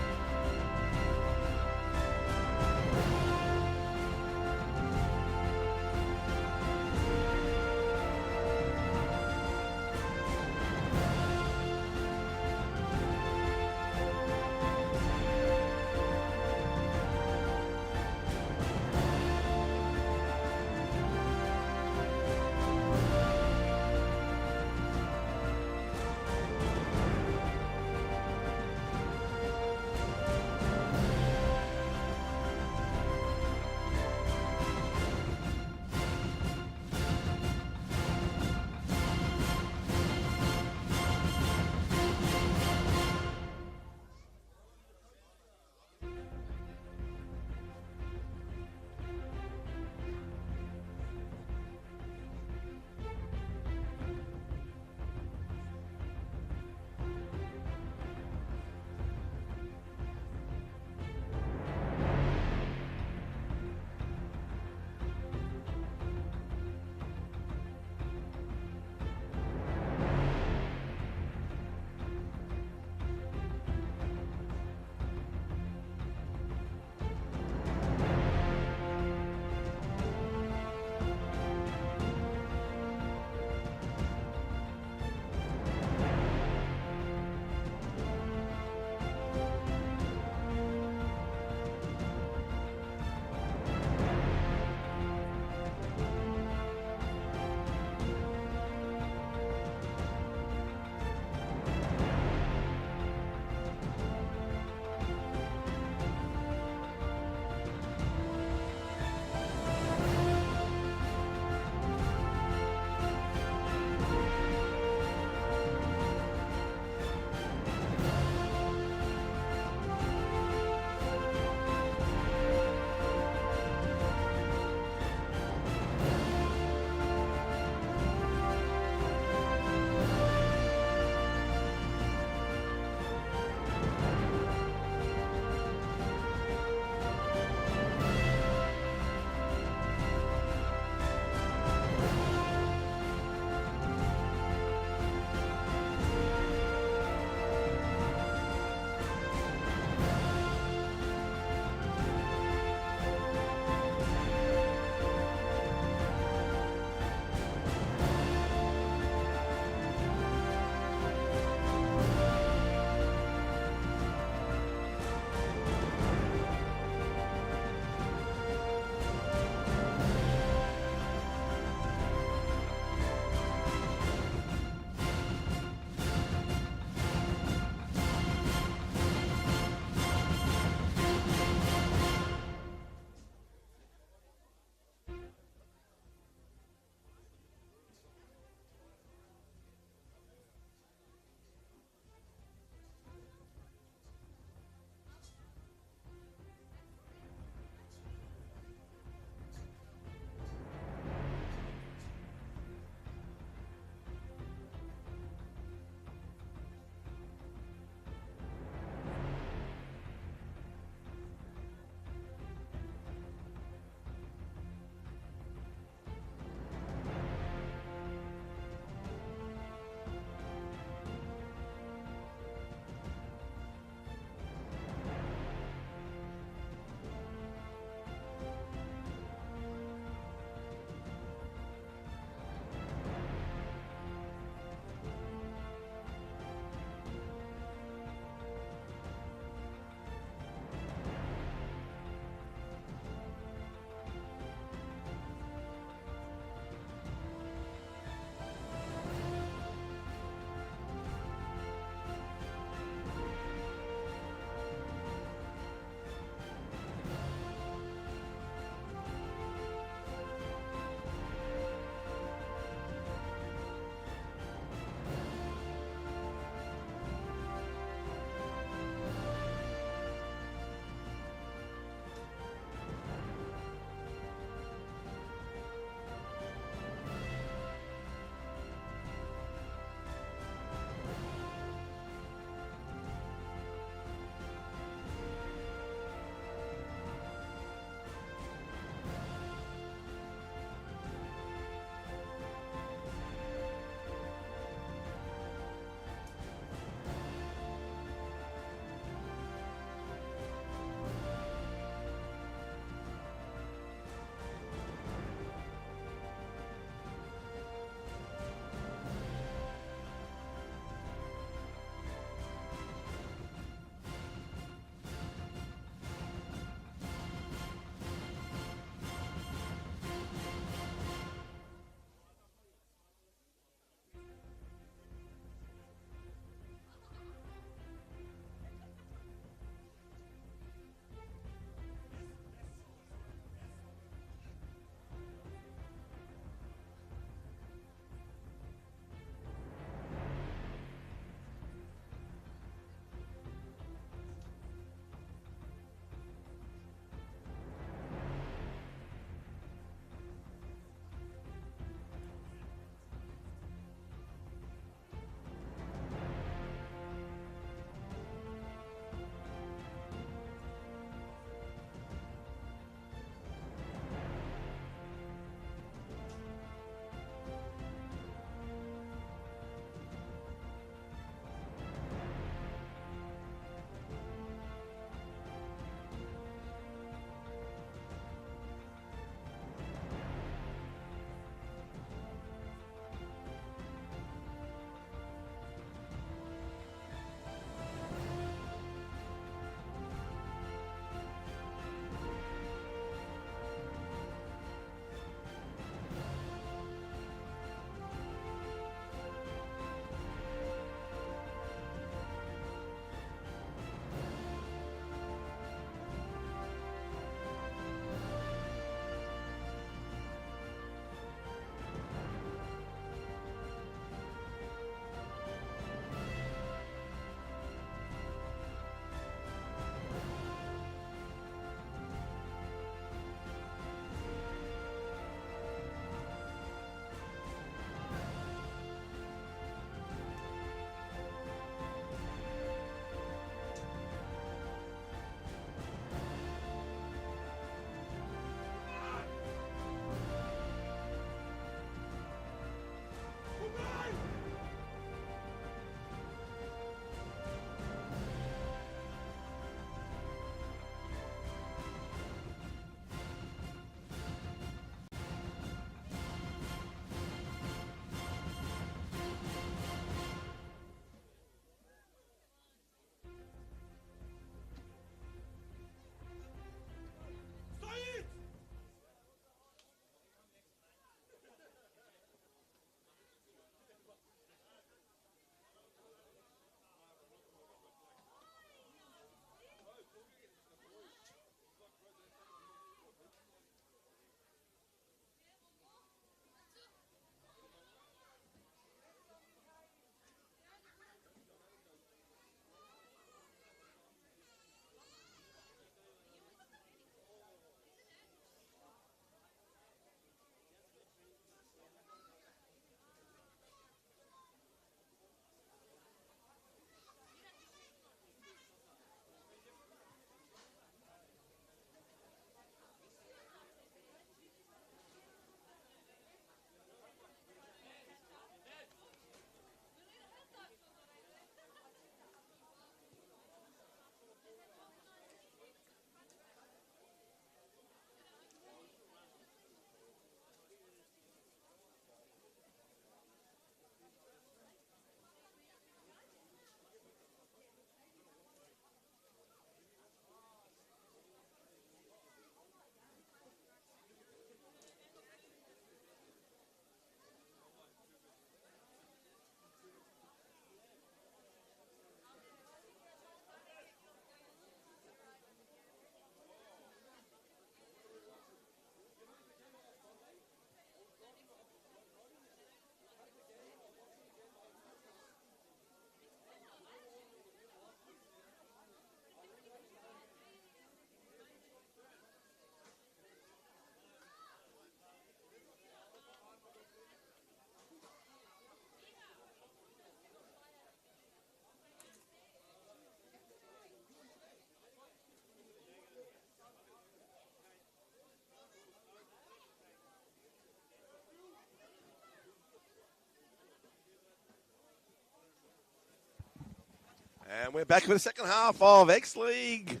And we're back with the second half of X-League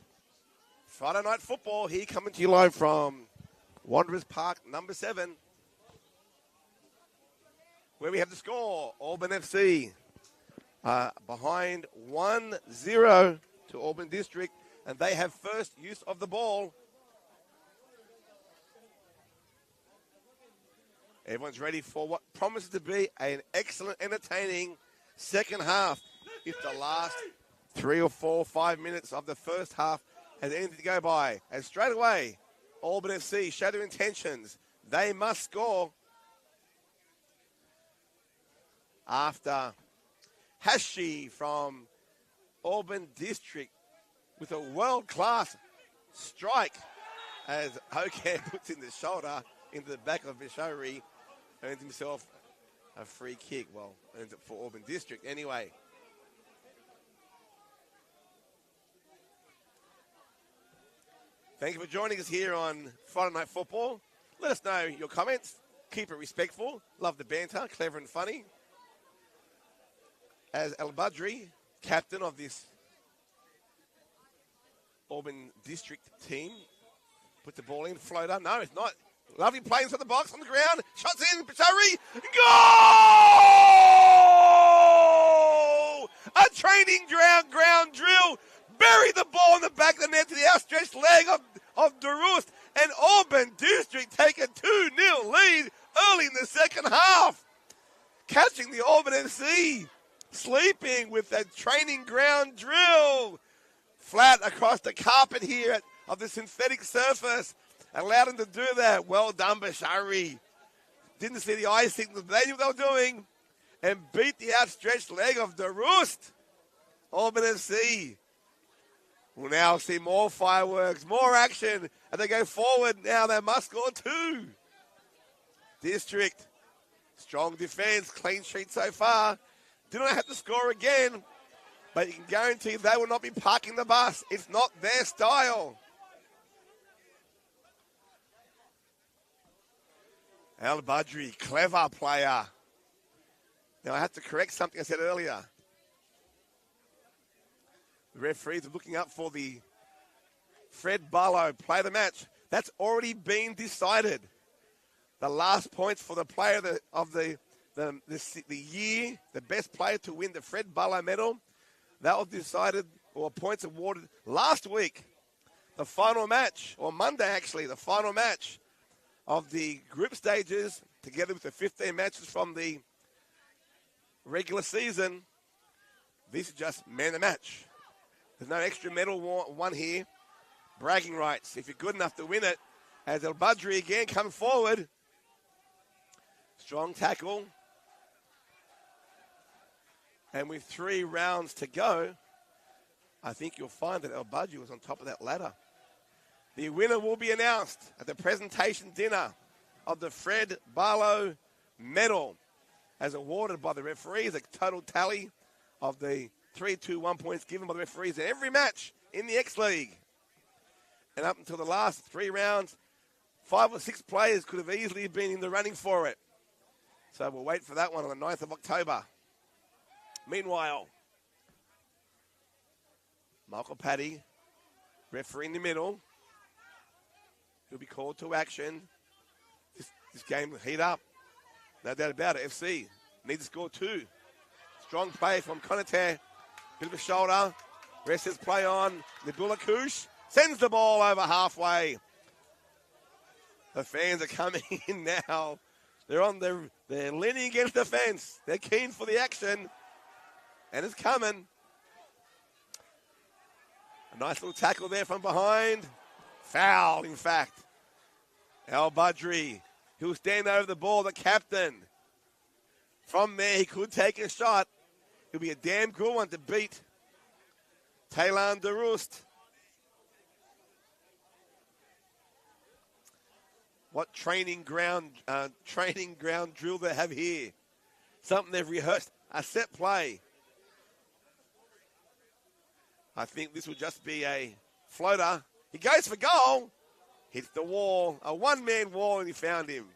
Friday Night Football. Here coming to you live from Wanderers Park, number 7. Where we have the score, Auburn FC behind 1-0 to Auburn District. And they have first use of the ball. Everyone's ready for what promises to be an excellent, entertaining second half. If the last 3 or 4 or 5 minutes of the first half has anything to go by. And straight away, Auburn FC show their intentions. They must score after Hashi from Auburn District with a world-class strike as Hokan puts in the shoulder into the back of Bishori, earns himself a free kick. Well, earns it for Auburn District anyway. Thank you for joining us here on Friday Night Football. Let us know your comments. Keep it respectful. Love the banter, clever and funny. As Al Badri, captain of this Auburn District team, put the ball in, floater. No, it's not. Lovely play inside the box, on the ground. Shots in, Bashari. Goal! A training ground drill. Bury the ball in the back of the net to the outstretched leg of Darust. And Auburn District take a 2-0 lead early in the second half. Catching the Auburn FC sleeping with a training ground drill. Flat across the carpet here of the synthetic surface. Allowed him to do that. Well done, Bashari. Didn't see the eye signals, but they knew what they were doing. And beat the outstretched leg of Darust. Auburn FC will now see more fireworks, more action. And they go forward now. They must score 2. District. Strong defense. Clean sheet so far. Do not have to score again. But you can guarantee they will not be parking the bus. It's not their style. Al Badri, clever player. Now I have to correct something I said earlier. The referees are looking up for the Fred Barlow play of the match. That's already been decided. The last points for the player of the year, the best player to win the Fred Barlow medal, that was decided, or points awarded last week. The final match, or Monday actually, the final match of the group stages, together with the 15 matches from the regular season. This is just man of the match. There's no extra medal won here. Bragging rights, if you're good enough to win it. As El Badri again comes forward. Strong tackle. And with 3 rounds to go, I think you'll find that El Badri was on top of that ladder. The winner will be announced at the presentation dinner of the Fred Barlow medal, as awarded by the referees, a total tally of the 3, 2, 1 points given by the referees in every match in the X-League. And up until the last 3 rounds, 5 or 6 players could have easily been in the running for it. So we'll wait for that one on the 9th of October. Meanwhile, Michael Paddy, referee in the middle. He'll be called to action. This game will heat up. No doubt about it. FC needs to score 2. Strong play from Konate. Bit of a shoulder. Rest his play on. Nabula Kush sends the ball over halfway. The fans are coming in now. They're leaning against the fence. They're keen for the action. And it's coming. A nice little tackle there from behind. Foul, in fact. Al Badri, he'll stand over the ball, the captain. From there, he could take a shot. It'll be a damn good one to beat Taylan Darust. What training ground drill they have here. Something they've rehearsed. A set play. I think this will just be a floater. He goes for goal. Hits the wall. A one-man wall, and he found him.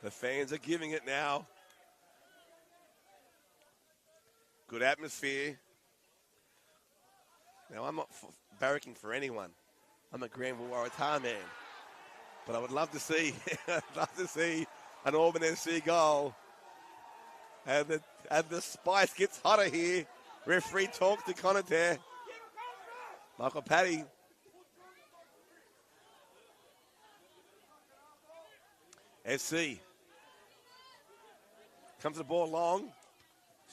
The fans are giving it now. Good atmosphere. Now, I'm not barracking for anyone. I'm a Granville Waratah man. But I would love to see, an Auburn FC goal. And the spice gets hotter here. Referee talks to Connaughton. Michael Paddy. FC. Comes the ball long.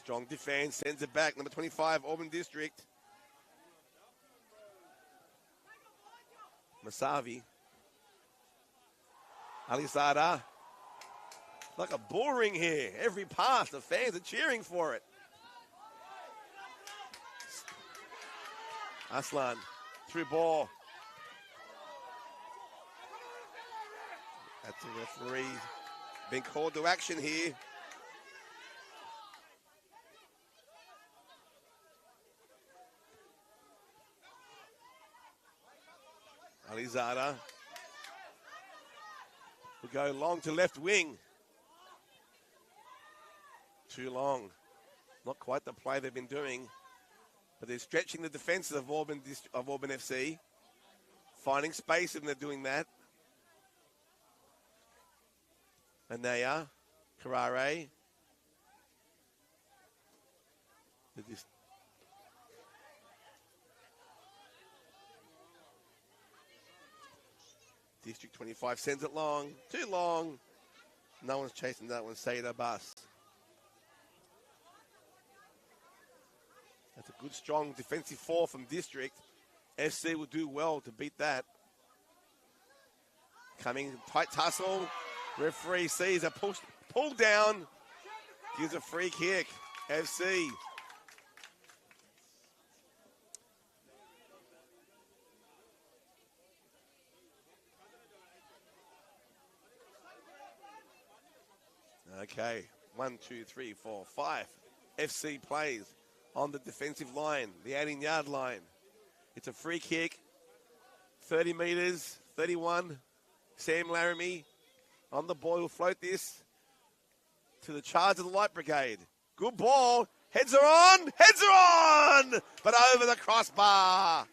Strong defense, sends it back. Number 25, Auburn District. Masavi. Alizada. Like a bull ring here. Every pass, the fans are cheering for it. Aslan, through ball. That's a referee being called to action here. Alizada will go long to left wing. Too long. Not quite the play they've been doing. But they're stretching the defenses of Auburn FC. Finding space and they're doing that. Anaya, Carrare. District 25 sends it long. Too long. No one's chasing that one. Seda Bus. That's a good, strong defensive four from District. FC will do well to beat that. Coming, tight tussle. Referee sees a pull down. Gives a free kick. FC. Okay, 1, 2, 3, 4, 5. FC plays on the defensive line, the 18-yard line. It's a free kick, 30 metres, 31. Sam Laramie on the ball. Will float this to the charge of the Light Brigade. Good ball. Heads are on. But over the crossbar.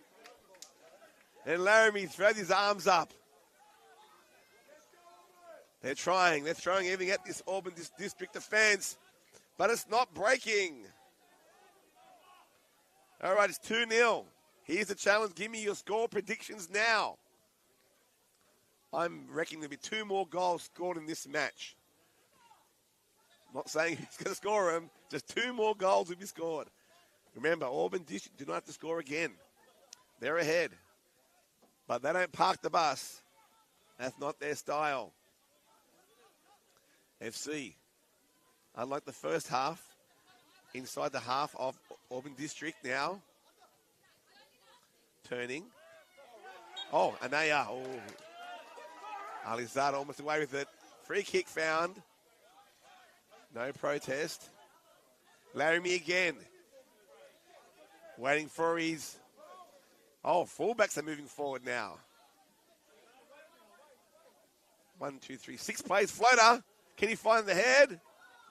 And Laramie throws his arms up. They're throwing everything at this Auburn District defense, but it's not breaking. All right, it's 2-0. Here's the challenge. Give me your score predictions now. I'm reckoning there'll be 2 more goals scored in this match. Not saying who's going to score them, just 2 more goals will be scored. Remember, Auburn District do not have to score again. They're ahead. But they don't park the bus. That's not their style. FC, unlike the first half, inside the half of Auburn District now. Turning. Oh, Anaya. Oh. Alizada almost away with it. Free kick found. No protest. Laramie again. Waiting for his... Oh, fullbacks are moving forward now. 1, 2, 3, 6 plays. Floater. Can he find the head?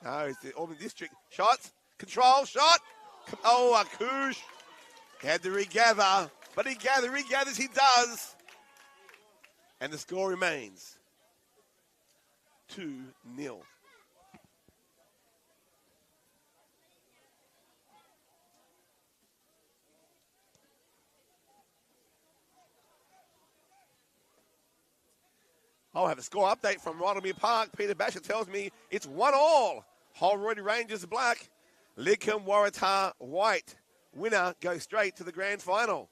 No, it's the Auburn District. Shots. Control. Shot. Oh, Akush. He had to regather. But he gathers, he does. And the score remains 2-0. I'll have a score update from Rothermere Park. Peter Basher tells me it's 1-1. Holroyd Rangers black, Lidcombe Waratah white. Winner goes straight to the grand final.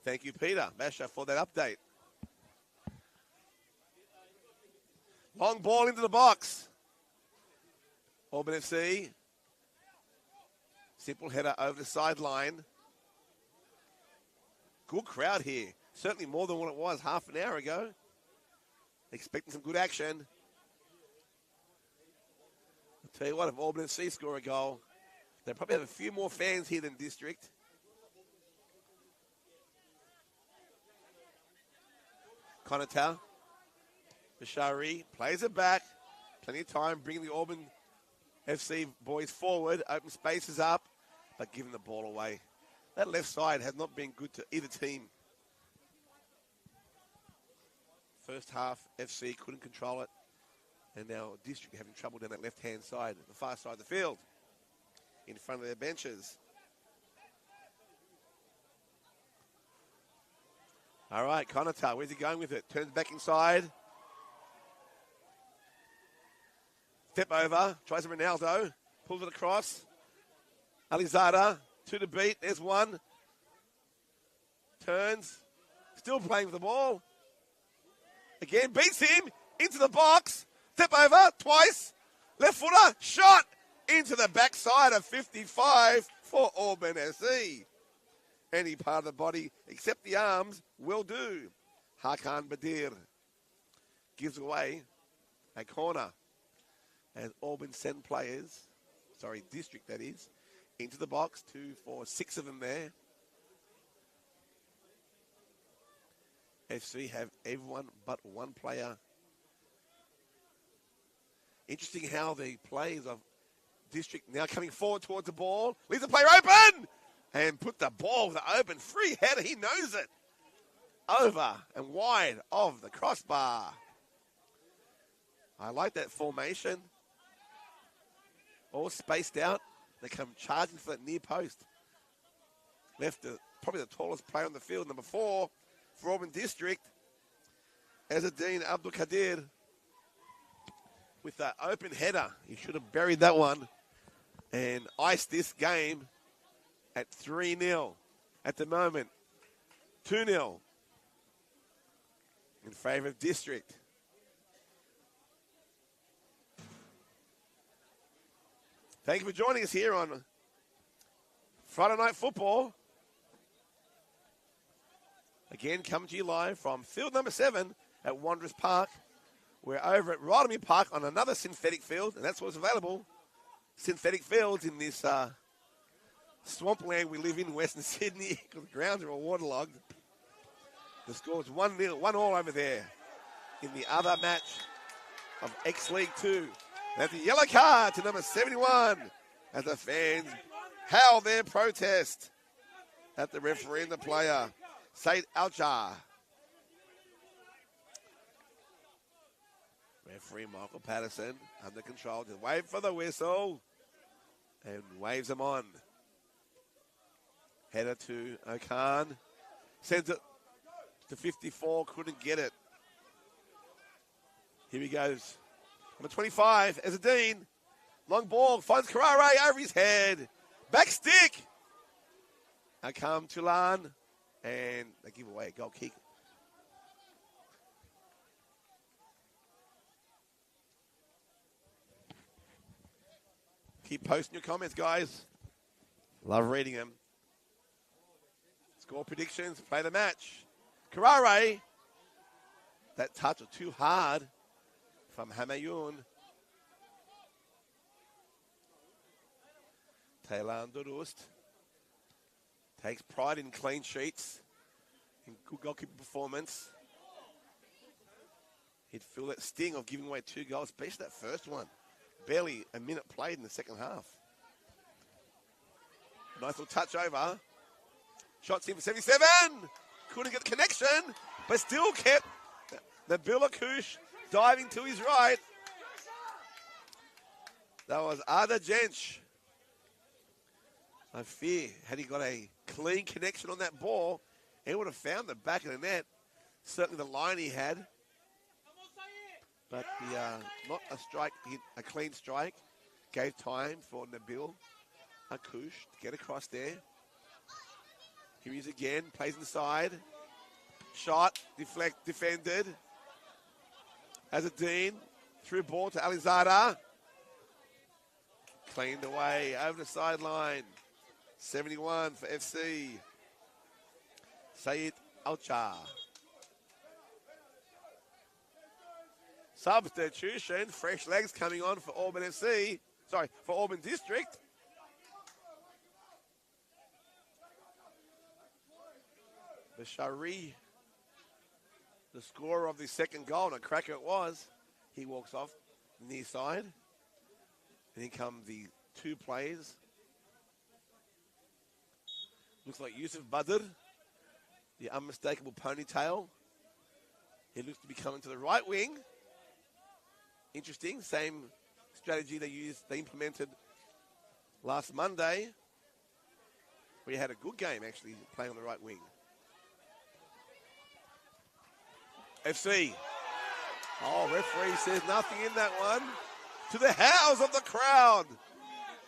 Thank you, Peter Basher, for that update. Long ball into the box. Auburn FC. Simple header over the sideline. Good crowd here. Certainly more than what it was half an hour ago. Expecting some good action. I'll tell you what, if Auburn FC score a goal, they probably have a few more fans here than District. Connaughton. Bashari plays it back. Plenty of time bringing the Auburn FC boys forward. Open spaces up, but giving the ball away. That left side has not been good to either team. First half, FC couldn't control it. And now District having trouble down that left-hand side, the far side of the field, in front of their benches. All right, Connaughton, where's he going with it? Turns back inside. Step over, tries a Ronaldo, pulls it across. Alizada, 2 to beat, there's 1. Turns, still playing with the ball. Again, beats him, into the box. Step over, twice. Left footer, shot into the backside of 55 for Auburn SC. Any part of the body except the arms will do. Hakan Badir gives away a corner. And Auburn send players, District that is, into the box. 2, 4, 6 of them there. FC have everyone but one player. Interesting how the players of District now coming forward towards the ball. Leaves the player open! And put the ball with the open free header. He knows it. Over and wide of the crossbar. I like that formation. All spaced out. They come charging for that near post. Left probably the tallest player on the field, number 4 for Auburn District. Azadine Abdul Kadir with that open header. He should have buried that one and iced this game at 3-0 at the moment. 2-0 in favour of District. Thank you for joining us here on Friday Night Football. Again, coming to you live from field number 7 at Wanderers Park. We're over at Rotherham Park on another synthetic field, and that's what's available. Synthetic fields in this swampland we live in Western Sydney, because the grounds are all waterlogged. The score's 1-0, 1-1 over there in the other match of X-League 2. That's the yellow card to number 71 as the fans howl their protest at the referee and the player, Said Aljar. Referee Michael Patterson under control to wait for the whistle and waves them on. Header to Okan. Sends it to 54, couldn't get it. Here he goes. Number 25, Azadine. Long ball, finds Karare over his head. Back stick. Akam Tulan. And they give away a goal kick. Keep posting your comments, guys. Love reading them. Score predictions, play the match. Karare. That touch was too hard from Hamayoun. Taylor Durust takes pride in clean sheets, in good goalkeeper performance. He'd feel that sting of giving away 2 goals, especially that first one. Barely a minute played in the second half. Nice little touch over. Shots in for 77. Couldn't get the connection, but still kept the Bilakush diving to his right. That was Ada Jench. I fear, had he got a clean connection on that ball, he would have found the back of the net. Certainly the line he had. But not a strike, a clean strike. Gave time for Nabil Akush to get across there. Here he is again, plays inside. Shot, defended. Azadine, through ball to Alizada. Cleaned away over the sideline. 71 for FC. Said Alchar. Substitution, fresh legs coming on for Auburn FC. Sorry, for Auburn District. Bashari The scorer of the second goal, and a cracker it was. He walks off the near side. And here come the two players. Looks like Yusuf Badr, the unmistakable ponytail. He looks to be coming to the right wing. Interesting, same strategy they implemented last Monday. We had a good game actually playing on the right wing. FC. Oh, referee says nothing in that one. To the house of the crowd.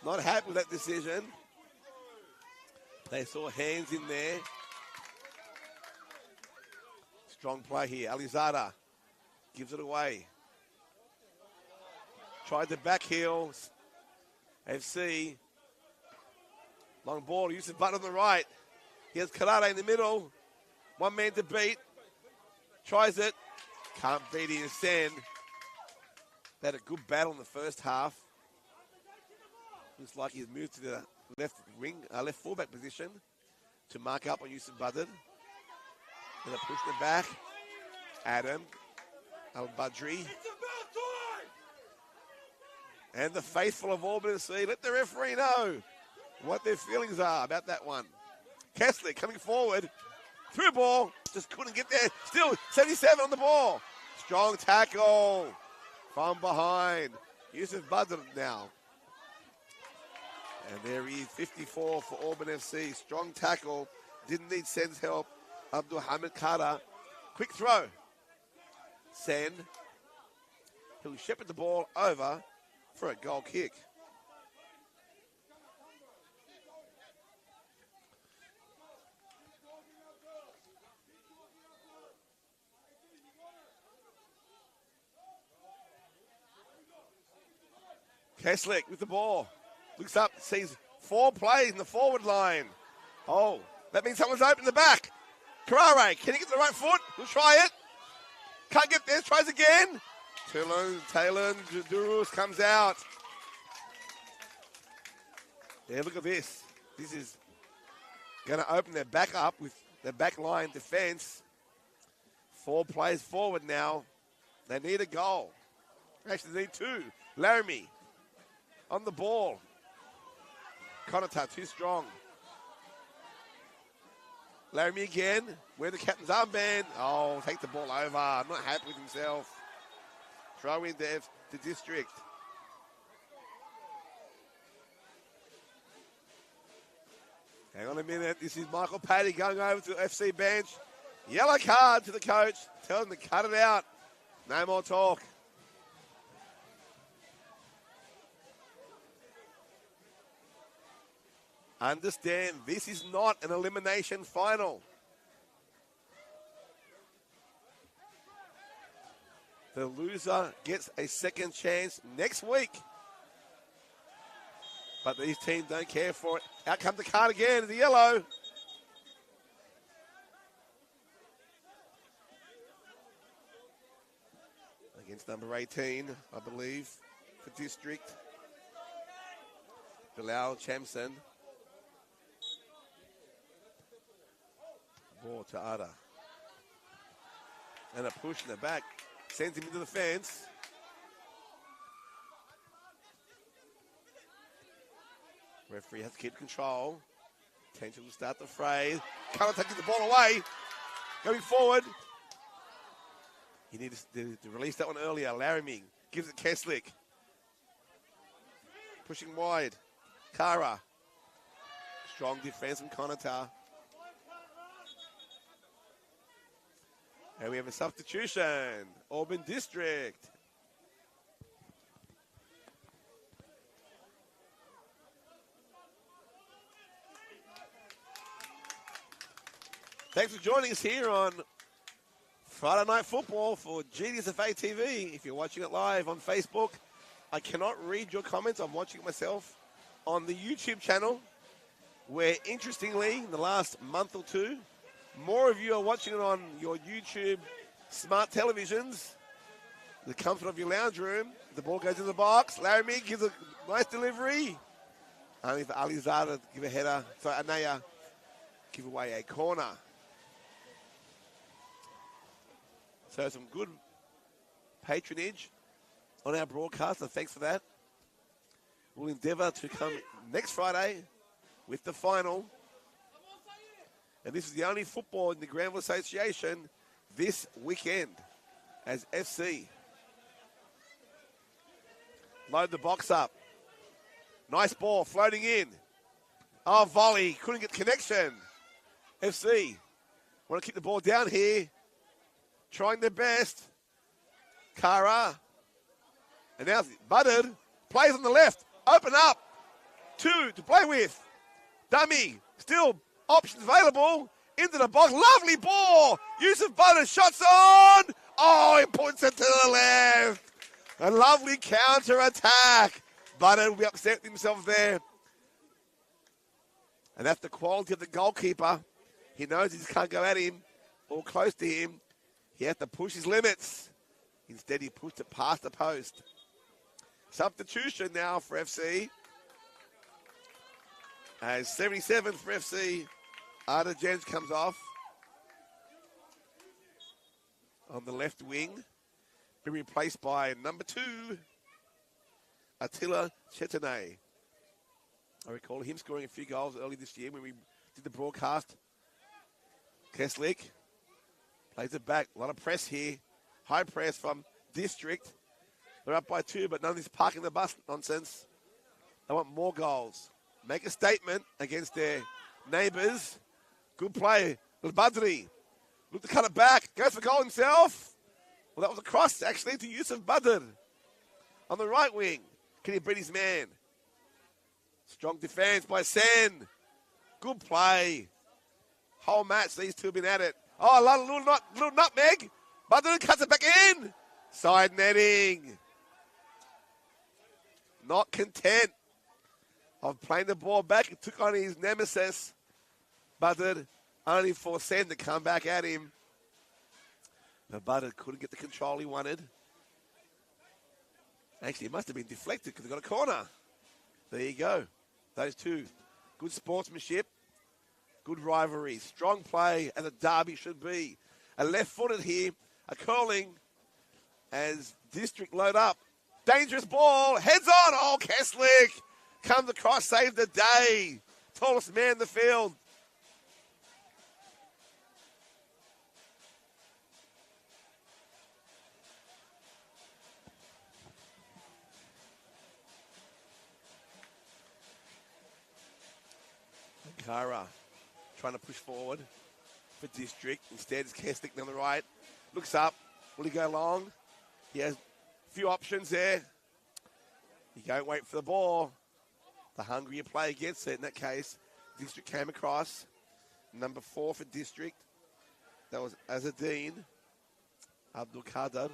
Not happy with that decision. They saw hands in there. Strong play here. Alizada gives it away. Tried the back heel. FC. Long ball. Yusuf Butt on the right. Here's Karate in the middle. One man to beat. Tries it. Can't beat it. Sen. They had a good battle in the first half. Looks like he's moved to the left wing, left fullback position to mark up on Yusuf Badr. And they're pushing it back. Adam Al-Badri. And the faithful of Auburn FC, let the referee know what their feelings are about that one. Kessler coming forward. Through ball. Just couldn't get there. Still 77 on the ball. Strong tackle from behind. Yusuf Badr now. And there he is, 54 for Auburn FC. Strong tackle. Didn't need Sen's help. Abdul Hamid Kara. Quick throw. Sen. He'll shepherd the ball over for a goal kick. Keslick with the ball. Looks up, sees four plays in the forward line. Oh, that means someone's open in the back. Karare, can he get the right foot? We'll try it. Can't get this, tries again. Taylor Durus comes out. Yeah, look at this. This is going to open their back up with their back line defense. 4 plays forward now. They need a goal. Actually, they need 2. Laramie on the ball. Conata too strong. Laramie again. Where the captain's armband. Oh, take the ball over. Not happy with himself. Throw in the district. Hang on a minute. This is Michael Paddy going over to the FC bench. Yellow card to the coach. Tell him to cut it out. No more talk. Understand, this is not an elimination final. The loser gets a second chance next week. But these teams don't care for it. Out comes the card again, the yellow. Against number 18, I believe, for district. Bilal Chamson. Ball to Ada. And a push in the back. Sends him into the fence. Referee has to keep control. Potential to start the fray. Can't take the ball away. Going forward. He needed to release that one earlier. Laramie gives it Keslick. Pushing wide. Kara. Strong defense from Conata. And we have a substitution. Auburn District. Thanks for joining us here on Friday Night Football for GDSFA TV. If you're watching it live on Facebook, I cannot read your comments. I'm watching it myself on the YouTube channel, where interestingly, in the last month or two, more of you are watching it on your YouTube smart televisions, the comfort of your lounge room. The ball goes in the box. Laramie gives a nice delivery. Only for Alizada to give a header. So Anaya give away a corner. So some good patronage on our broadcast, and thanks for that. We'll endeavour to come next Friday with the final. And this is the only football in the Granville Association this weekend as FC load the box up. Nice ball floating in. Oh, volley. Couldn't get connection. FC want to keep the ball down here. Trying their best. Kara. And now Buddard plays on the left. Open up. 2 to play with. Dummy. Still options available. Into the box. Lovely ball. Yusuf Buddard. Shots on. Oh, he puts it to the left. A lovely counter attack. Buddard will be upset with himself there. And that's the quality of the goalkeeper. He knows he just can't go at him or close to him. He has to push his limits. Instead, he pushed it past the post. Substitution now for FC. As 77 for FC, Arda Jens comes off. On the left wing, been replaced by number 2, Attila Chetane. I recall him scoring a few goals early this year when we did the broadcast. Keslick plays it back. A lot of press here. High press from District. They're up by 2, but none of this parking the bus nonsense. They want more goals. Make a statement against their neighbours. Good play. Badri. Look to cut it back. Goes for goal himself. Well, that was a cross, actually, to Yusuf Badr. On the right wing. Can he beat his man? Strong defence by Sen. Good play. Whole match, these two have been at it. Oh, a little nutmeg. Badr cuts it back in. Side netting. Not content of playing the ball back. He took on his nemesis. Badr only for Sen to come back at him. But Badr couldn't get the control he wanted. Actually, it must have been deflected because they got a corner. There you go. Those two. Good sportsmanship. Good rivalry. Strong play, as a derby should be. A left-footed here. A curling as District load up. Dangerous ball. Heads on. Oh, Keslick comes across, saved the day. Tallest man in the field. Kara trying to push forward for District. Instead, it's Keslick on the right. Looks up. Will he go long? He has a few options there. You don't wait for the ball. The hungrier play gets it. In that case, District came across. Number 4 for District. That was Azadine Abdul Qadir.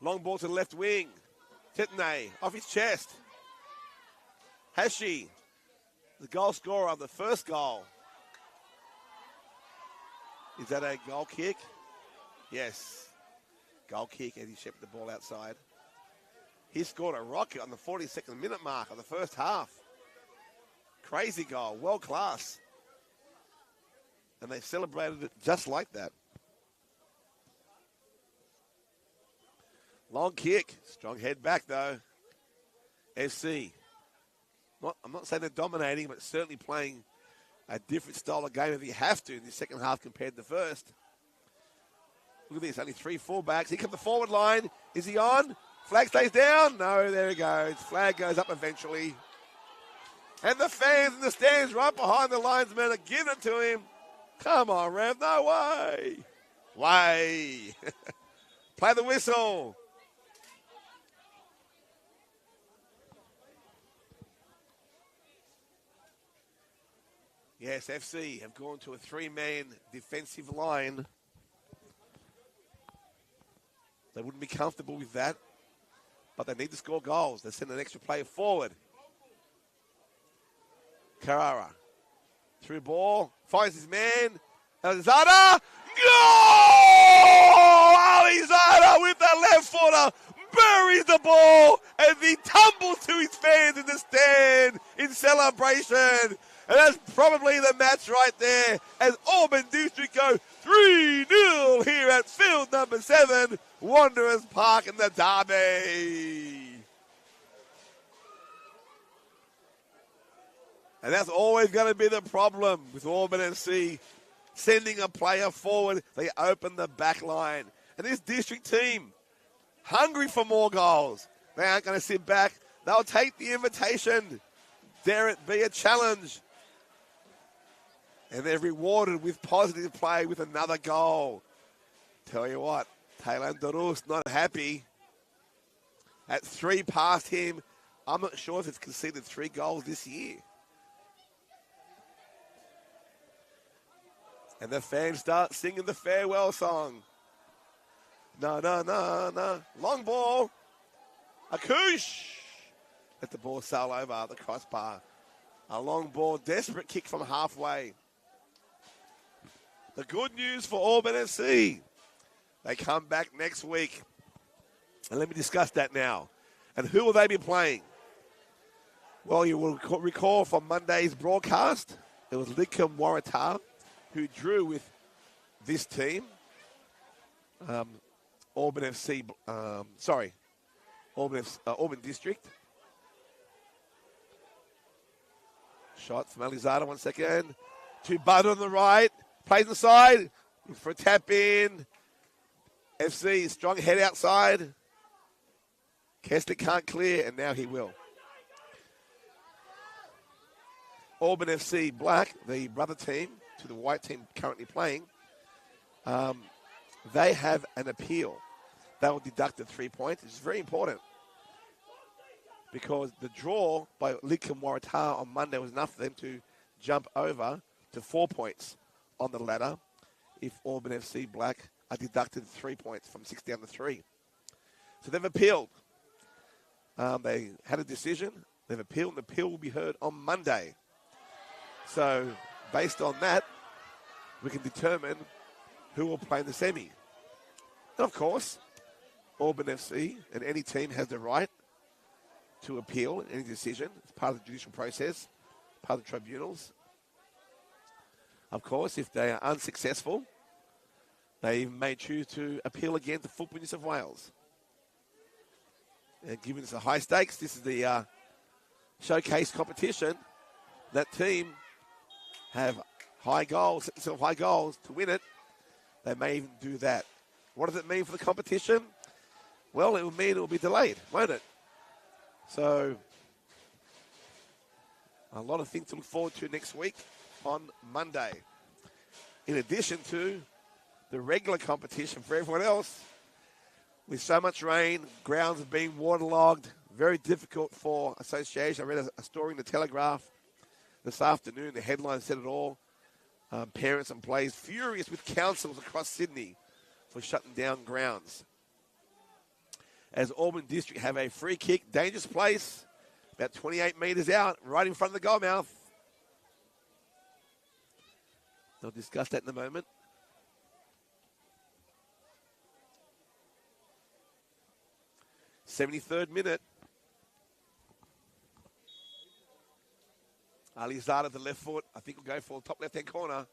Long ball to the left wing. Titney off his chest. Hashi, the goal scorer of the first goal. Is that a goal kick? Yes. Goal kick as he shepherded the ball outside. He scored a rocket on the 42nd minute mark of the first half. Crazy goal, world class. And they celebrated it just like that. Long kick, strong head back though. FC. I'm not saying they're dominating, but certainly playing a different style of game if you have to in the second half compared to the first. Look at this, only 3 fullbacks. Here comes the forward line. Is he on? Flag stays down. No, there he goes. Flag goes up eventually. And the fans in the stands right behind the linesman are giving it to him. Come on, Rev. No way. Way. Play the whistle. Yes, FC have gone to a 3-man defensive line. They wouldn't be comfortable with that, but they need to score goals. They send an extra player forward. Carrara. Through ball. Finds his man. Zada. Goal! Ali Zada with the left footer. Buries the ball as he tumbles to his fans in the stand in celebration. And that's probably the match right there as Auburn District go 3-0 here at field number 7, Wanderers Park in the Derby. And that's always going to be the problem with Auburn FC. Sending a player forward, they open the back line. And this district team, hungry for more goals. They aren't going to sit back. They'll take the invitation. Dare it be a challenge. And they're rewarded with positive play with another goal. Tell you what, Taylor Dorus not happy. At 3 past him, I'm not sure if it's conceded 3 goals this year. And the fans start singing the farewell song. No, no, no, no. Long ball. Akush. Let the ball sail over the crossbar. A long ball, desperate kick from halfway. The good news for Auburn FC. They come back next week. And let me discuss that now. And who will they be playing? Well, you will recall from Monday's broadcast, it was Lidcombe Waratah who drew with this team, Auburn FC, Auburn District. Shot from Alizada, 1 second. To Bud on the right, plays inside, for a tap in. FC, strong head outside. Kessler can't clear, and now he will. Auburn FC Black, the brother team to the white team currently playing, they have an appeal. They will deduct the 3 points. It's very important because the draw by Lidcombe Waratah on Monday was enough for them to jump over to 4 points on the ladder if Auburn FC Black are deducted 3 points from 6 down to 3. So they've appealed. They had a decision. They've appealed, and the appeal will be heard on Monday. So based on that, we can determine who will play in the semi. And of course, Auburn FC and any team has the right to appeal any decision. It's part of the judicial process, part of the tribunals. Of course, if they are unsuccessful, they may choose to appeal again to Football New South Wales. And given it's a high stakes, this is the showcase competition. That team have high goals, to win it. They may even do that. What does it mean for the competition? Well, it will mean it will be delayed, won't it? So, a lot of things to look forward to next week on Monday. In addition to the regular competition for everyone else, with so much rain, grounds have been waterlogged, very difficult for association. I read a story in the Telegraph this afternoon. The headline said it all. Parents and players furious with councils across Sydney for shutting down grounds. As Auburn District have a free kick, dangerous place, about 28 metres out, right in front of the goal mouth. They'll discuss that in a moment. '73rd minute. Ali Zada, the left foot. I think we'll go for the top left-hand corner.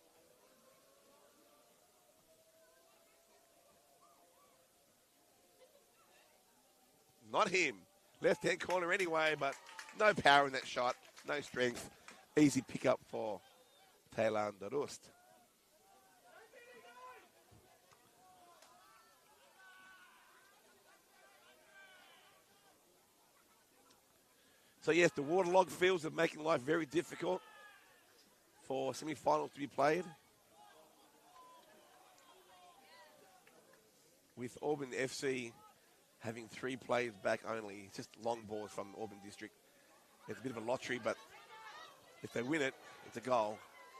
Not him. Left-hand corner anyway, but no power in that shot. No strength. Easy pick-up for Taylor Dorust. So, yes, the waterlogged fields are making life very difficult for semi-finals to be played. With Auburn FC having 3 players back only. It's just long balls from Auburn District. It's a bit of a lottery, but if they win it, it's a goal,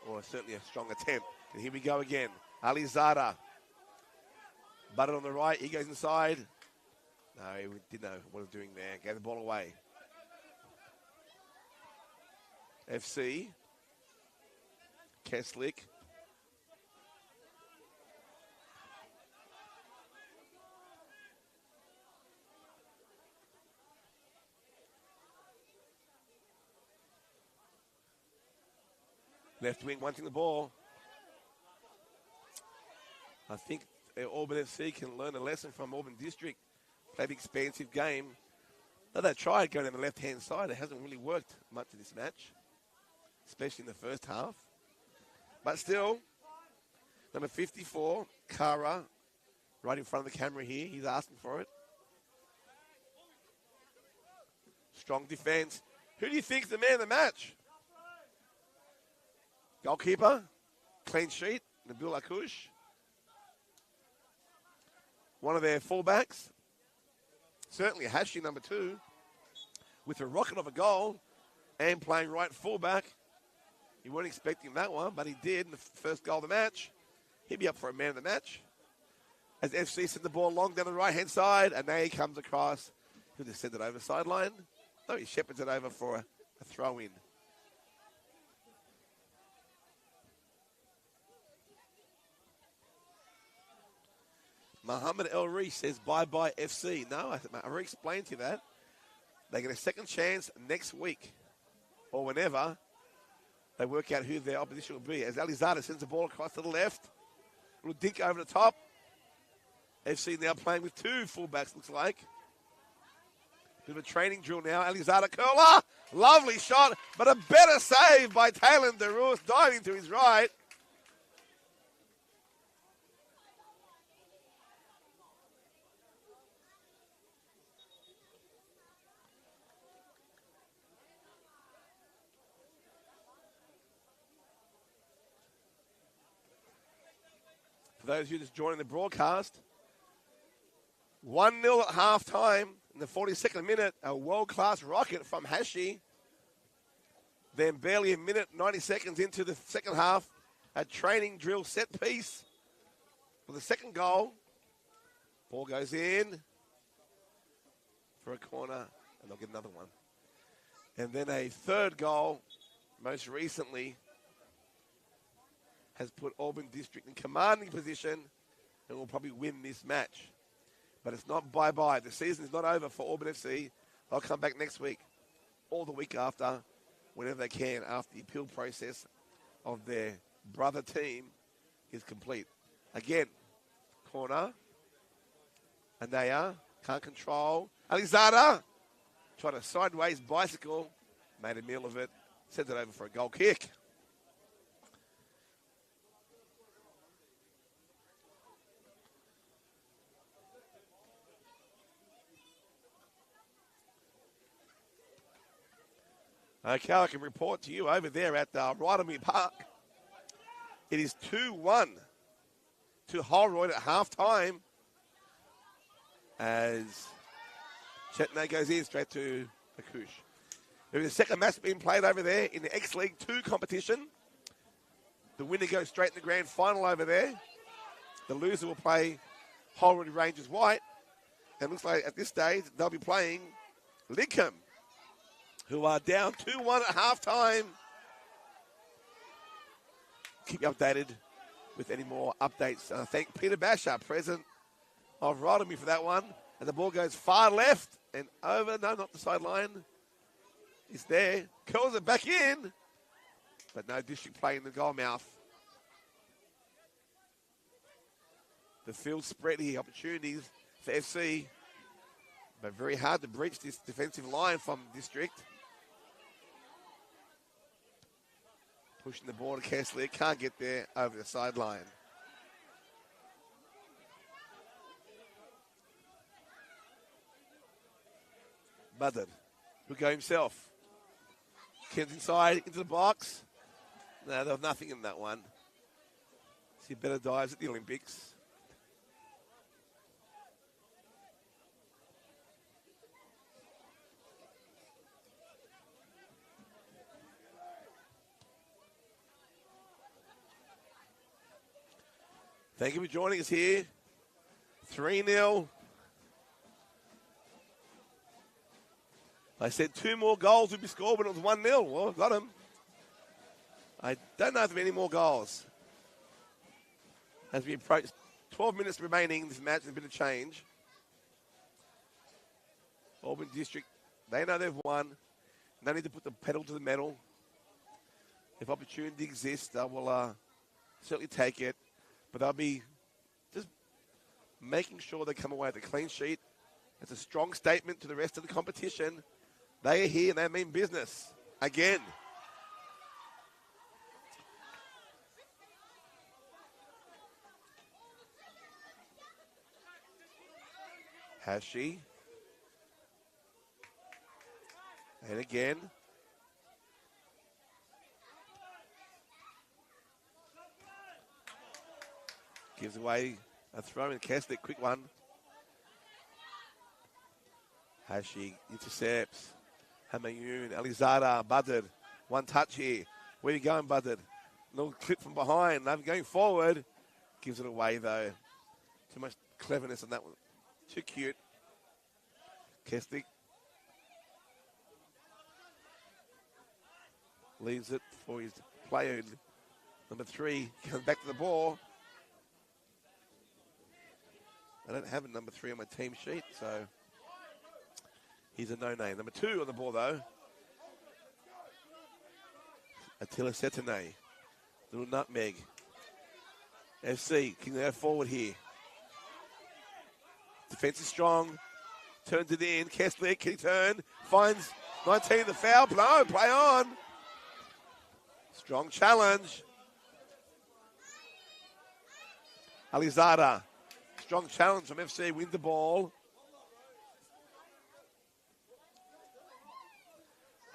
or certainly a strong attempt. And here we go again. Ali Zada. Butted on the right. He goes inside. No, he didn't know what he was doing there. Gave the ball away. FC, Keslick. Left wing wanting the ball. I think Auburn FC can learn a lesson from Auburn District. Play the expansive game. Though they tried going down the left-hand side, it hasn't really worked much in this match, especially in the first half. But still, number 54, Kara, right in front of the camera here. He's asking for it. Strong defense. Who do you think's the man of the match? Goalkeeper, clean sheet, Nabil Akush. One of their fullbacks, certainly Hashi, number 2, with a rocket of a goal and playing right fullback. You weren't expecting that one, but he did in the first goal of the match. He'd be up for a man of the match. As FC sent the ball long down the right-hand side, and now he comes across. He'll just send it over the sideline. No, he shepherds it over for a throw-in. Muhammad El Reese says bye-bye FC. No, I already explained to you that. They get a second chance next week or whenever they work out who their opposition will be. As Alizada sends the ball across to the left. A little dink over the top. FC now playing with 2 fullbacks, looks like. Bit of a training drill now. Alizada curler. Lovely shot, but a better save by Taylor DeRoos, diving to his right. For those of you just joining the broadcast, 1-0 at halftime in the 42nd minute, a world-class rocket from Hashi. Then barely a minute, 90 seconds into the second half, a training drill set piece for the second goal. Ball goes in for a corner, and they'll get another one. And then a third goal, most recently, has put Auburn District in commanding position and will probably win this match. But it's not bye-bye. The season is not over for Auburn FC. They'll come back next week or the week after, whenever they can, after the appeal process of their brother team is complete. Again, corner. Anaya can't control. Alizada tried a sideways bicycle, made a meal of it, sent it over for a goal kick. Okay, I can report to you over there at Rydermere Park. It is 2-1 to Holroyd at halftime as Chetney goes in straight to Akush. There is a second match being played over there in the X-League 2 competition. The winner goes straight in the grand final over there. The loser will play Holroyd Rangers White. And it looks like at this stage they'll be playing Lidcombe, who are down 2-1 at halftime. Keep you updated with any more updates. Thank Peter Basher, president of Rydermere, for that one. And the ball goes far left and over. No, not the sideline. It's there. Curls it back in. But no district play in the goal mouth. The field spread here. Opportunities for FC. But very hard to breach this defensive line from district. Pushing the ball to Kessler. Can't get there over the sideline. Buzzard, who go himself. Ken's inside, into the box. No, there was nothing in that one. See better dives at the Olympics. Thank you for joining us here. 3-0. I said 2 more goals would be scored, but it was 1-0. Well, I've got them. I don't know if there are any more goals. As we approach 12 minutes remaining in this match, there's a bit of change. Auburn District, they know they've won. They need to put the pedal to the metal. If opportunity exists, I will certainly take it. But they'll be just making sure they come away with a clean sheet. It's a strong statement to the rest of the competition. They are here and they mean business. Again. Has she? And again. Gives away a throw in Keswick, quick one. Has she intercepts. Hamayun, Alizada, Buzzard. One touch here. Where are you going, Buzzard? Little clip from behind. They're going forward. Gives it away, though. Too much cleverness on that one. Too cute. Keswick leaves it for his player. Number 3 comes back to the ball. I don't have a number 3 on my team sheet, so he's a no-name. Number 2 on the ball, though. Attila Setane. Little nutmeg. FC, can go forward here. Defense is strong. Turns it in. Keswick, can he turn? Finds 19 the foul. No, play on. Strong challenge. Alizada. Strong challenge from FC. Wins the ball.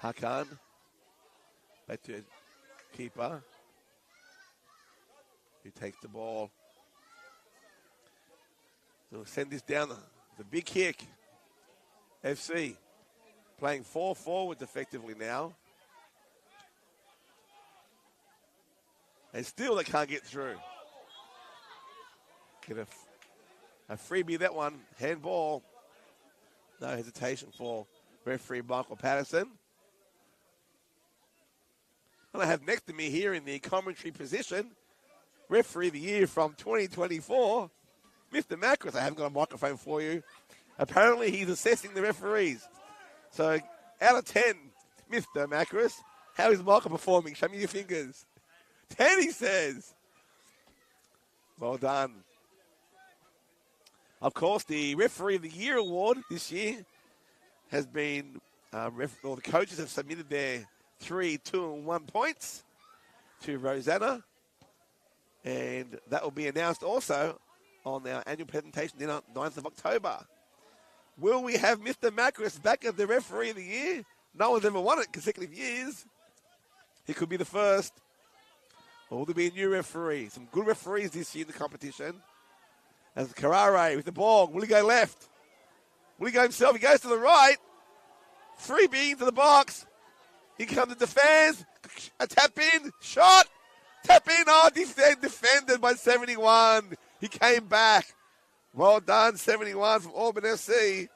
Hakan. Back to keeper. Who takes the ball. So we'll send this down. The big kick. FC playing 4 forwards effectively now. And still they can't get through. Get a freebie, that one. Handball. No hesitation for referee Michael Patterson. And I have next to me here in the commentary position, referee of the year from 2024, Mr. Macris. I haven't got a microphone for you. Apparently he's assessing the referees. So out of 10, Mr. Macris, how is Michael performing? Show me your fingers. 10, he says. Well done. Of course, the Referee of the Year award this year has been, the coaches have submitted their 3, 2, and 1 points to Rosanna. And that will be announced also on our annual presentation dinner, 9th of October. Will we have Mr. Macris back as the Referee of the Year? No one's ever won it consecutive years. He could be the first. Or will there be a new referee? Some good referees this year in the competition. As Carrare with the ball. Will he go left? Will he go himself? He goes to the right. Freebie into the box. He comes to defense. A tap in. Shot. Tap in. Oh, defended by 71. He came back. Well done, 71 from Auburn FC.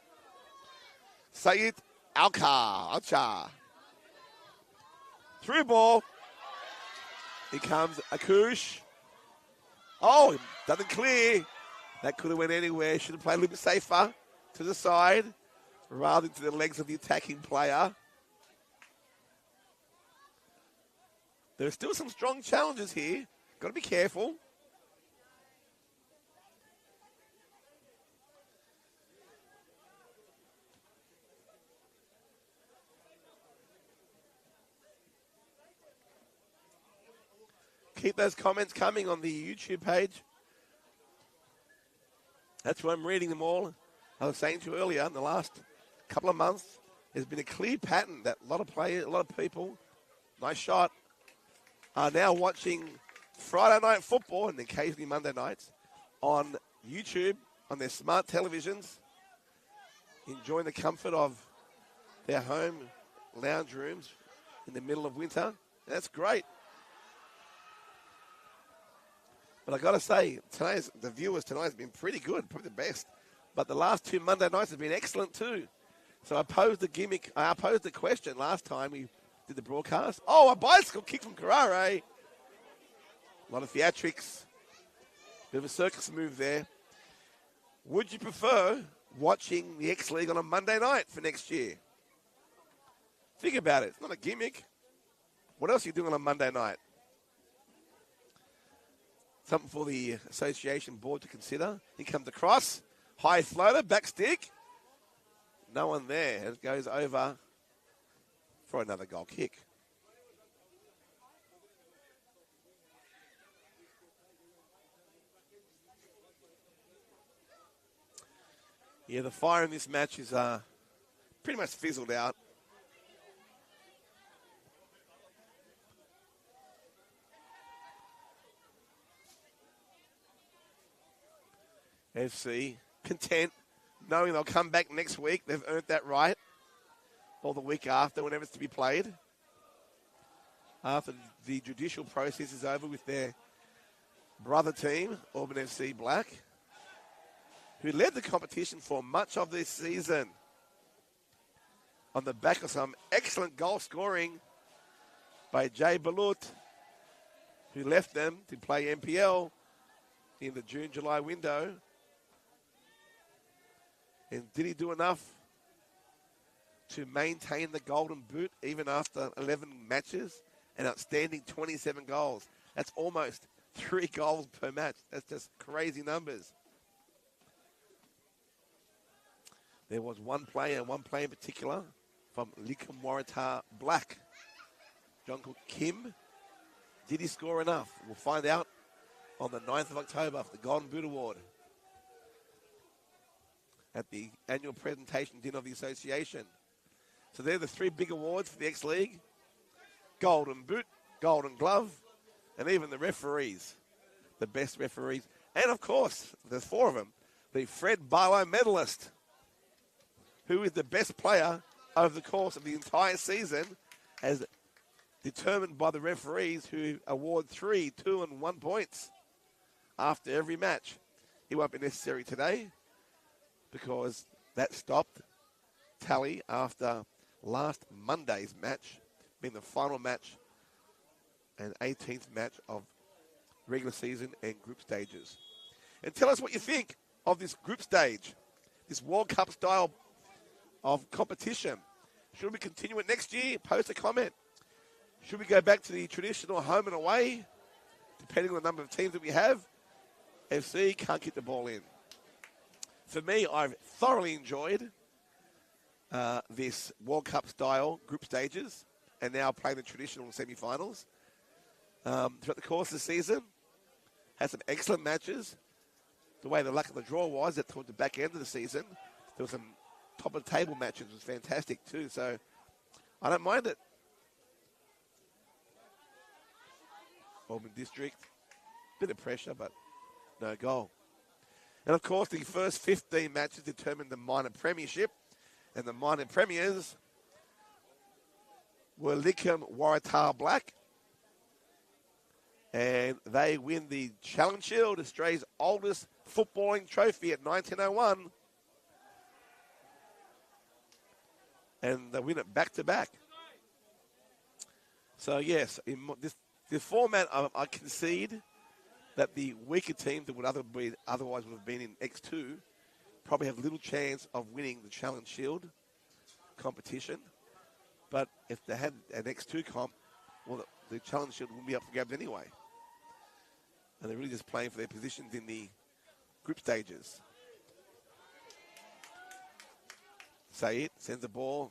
Sayed Alcha. Through ball. Here comes Akush. Oh, doesn't clear. That could have went anywhere. Should have played a little bit safer to the side rather than to the legs of the attacking player. There are still some strong challenges here. Got to be careful. Keep those comments coming on the YouTube page. That's why I'm reading them all. I was saying to you earlier, in the last couple of months, there's been a clear pattern that a lot of players, a lot of people, nice shot, are now watching Friday night football and occasionally Monday nights on YouTube, on their smart televisions, enjoying the comfort of their home lounge rooms in the middle of winter. And that's great. But I got to say, the viewers tonight have been pretty good, probably the best. But the last 2 Monday nights have been excellent too. So I posed the question last time we did the broadcast. Oh, a bicycle kick from Carrare. A lot of theatrics. Bit of a circus move there. Would you prefer watching the X-League on a Monday night for next year? Think about it. It's not a gimmick. What else are you doing on a Monday night? Something for the association board to consider. He comes across. High floater, back stick. No one there. It goes over for another goal kick. Yeah, the fire in this match is pretty much fizzled out. FC content, knowing they'll come back next week. They've earned that right. Or the week after, whenever it's to be played. After the judicial process is over with their brother team, Auburn FC Black, who led the competition for much of this season on the back of some excellent goal scoring by Jay Balut, who left them to play NPL in the June-July window. And did he do enough to maintain the golden boot even after 11 matches? An outstanding 27 goals. That's almost 3 goals per match. That's just crazy numbers. There was one player in particular from Likum Waratah Black, John Kim. Did he score enough? We'll find out on the 9th of October for the Golden Boot Award at the annual presentation dinner of the association. So they're the 3 big awards for the X-League. Golden Boot, Golden Glove, and even the referees, the best referees. And, of course, there's 4 of them, the Fred Barlow medalist, who is the best player over the course of the entire season, as determined by the referees, who award 3, 2, and 1 points after every match. He won't be necessary today because that stopped tally after last Monday's match, being the final match and 18th match of regular season and group stages. And tell us what you think of this group stage, this World Cup style of competition. Should we continue it next year? Post a comment. Should we go back to the traditional home and away, depending on the number of teams that we have? FC can't get the ball in. For me, I've thoroughly enjoyed this World Cup style group stages, and now playing the traditional semi-finals. Throughout the course of the season, had some excellent matches. The way the luck of the draw was, that towards the back end of the season, there was some top of the table matches. It was fantastic too, so I don't mind it. Auburn District, bit of pressure, but no goal. And of course, the first 15 matches determined the minor premiership, and the minor premiers were Likum Waratah Black, and they win the Challenge Shield, Australia's oldest footballing trophy, at 1901. And they win it back-to-back. So, yes, in this format, I concede that the weaker teams that would otherwise would have been in X2 probably have little chance of winning the Challenge Shield competition. But if they had an X2 comp, well, the Challenge Shield wouldn't be up for grabs anyway. And they're really just playing for their positions in the group stages. Said sends the ball.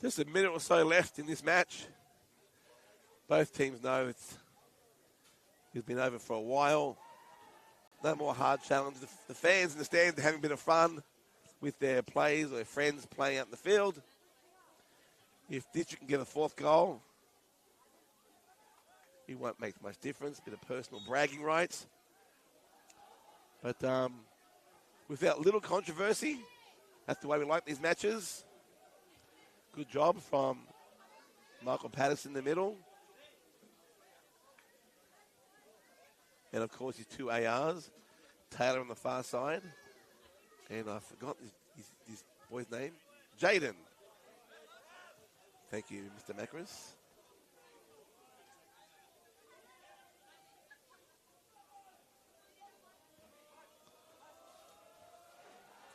Just a minute or so left in this match. Both teams know it's been over for a while. No more hard challenge. The fans in the stands are having a bit of fun with their plays or their friends playing out in the field. If District can get a 4th goal, it won't make much difference. A bit of personal bragging rights. But without little controversy, that's the way we like these matches. Good job from Michael Patterson in the middle. And, of course, his 2 ARs. Taylor on the far side. And I forgot this boy's name. Jaden. Thank you, Mr. Macris.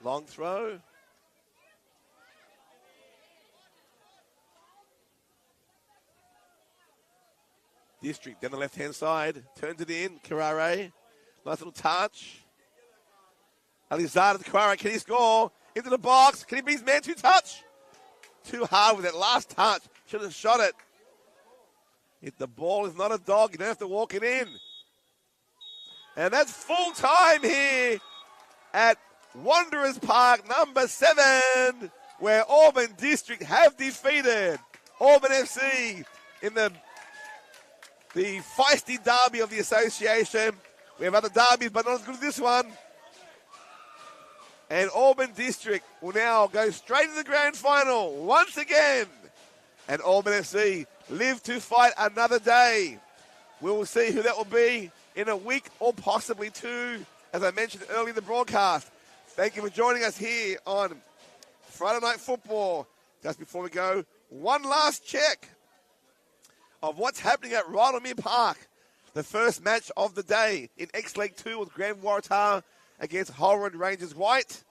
Long throw. District down the left-hand side. Turns it in. Carrare. Nice little touch. Alizada to Carrare. Can he score? Into the box. Can he be his man to touch? Too hard with that last touch. Should have shot it. If the ball is not a dog, you don't have to walk it in. And that's full time here at Wanderers Park, number 7, where Auburn District have defeated Auburn FC in the feisty derby of the association. We have other derbies, but not as good as this one. And Auburn District will now go straight to the grand final once again. And Auburn FC live to fight another day. We will see who that will be in a week or possibly 2, as I mentioned earlier in the broadcast. Thank you for joining us here on Friday Night Football. Just before we go, one last check of what's happening at Rydalmere Park. The first match of the day in X-League 2 with Grand Waratah against Holroyd Rangers White.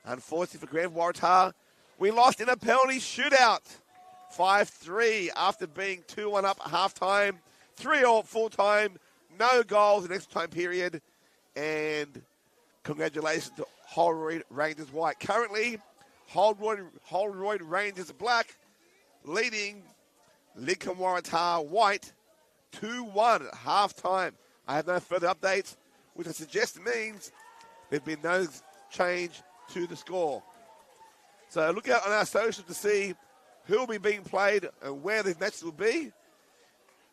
Unfortunately for Grand Waratah, we lost in a penalty shootout. 5-3 after being 2-1 up at halftime. 3-all full-time. No goals in extra time period. And congratulations to Holroyd Rangers White. Currently, Holroyd Rangers Black leading Lincoln Waratah White 2-1 at halftime. I have no further updates, which I suggest means there's been no change to the score. So look out on our socials to see who will be being played and where these matches will be.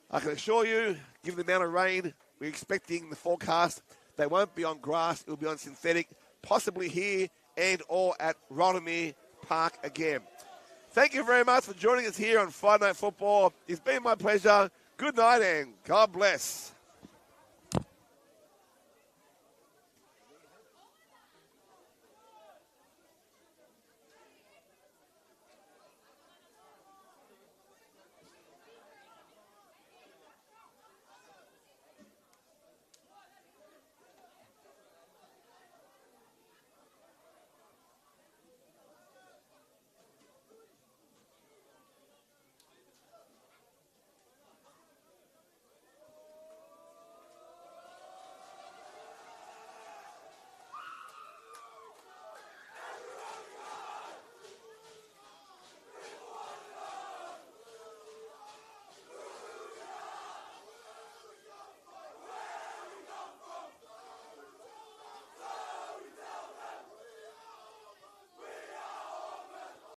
I can assure you, given the amount of rain we're expecting, the forecast, they won't be on grass, it will be on synthetic, possibly here and or at Rydalmere Park again. Thank you very much for joining us here on Friday Night Football. It's been my pleasure. Good night and God bless.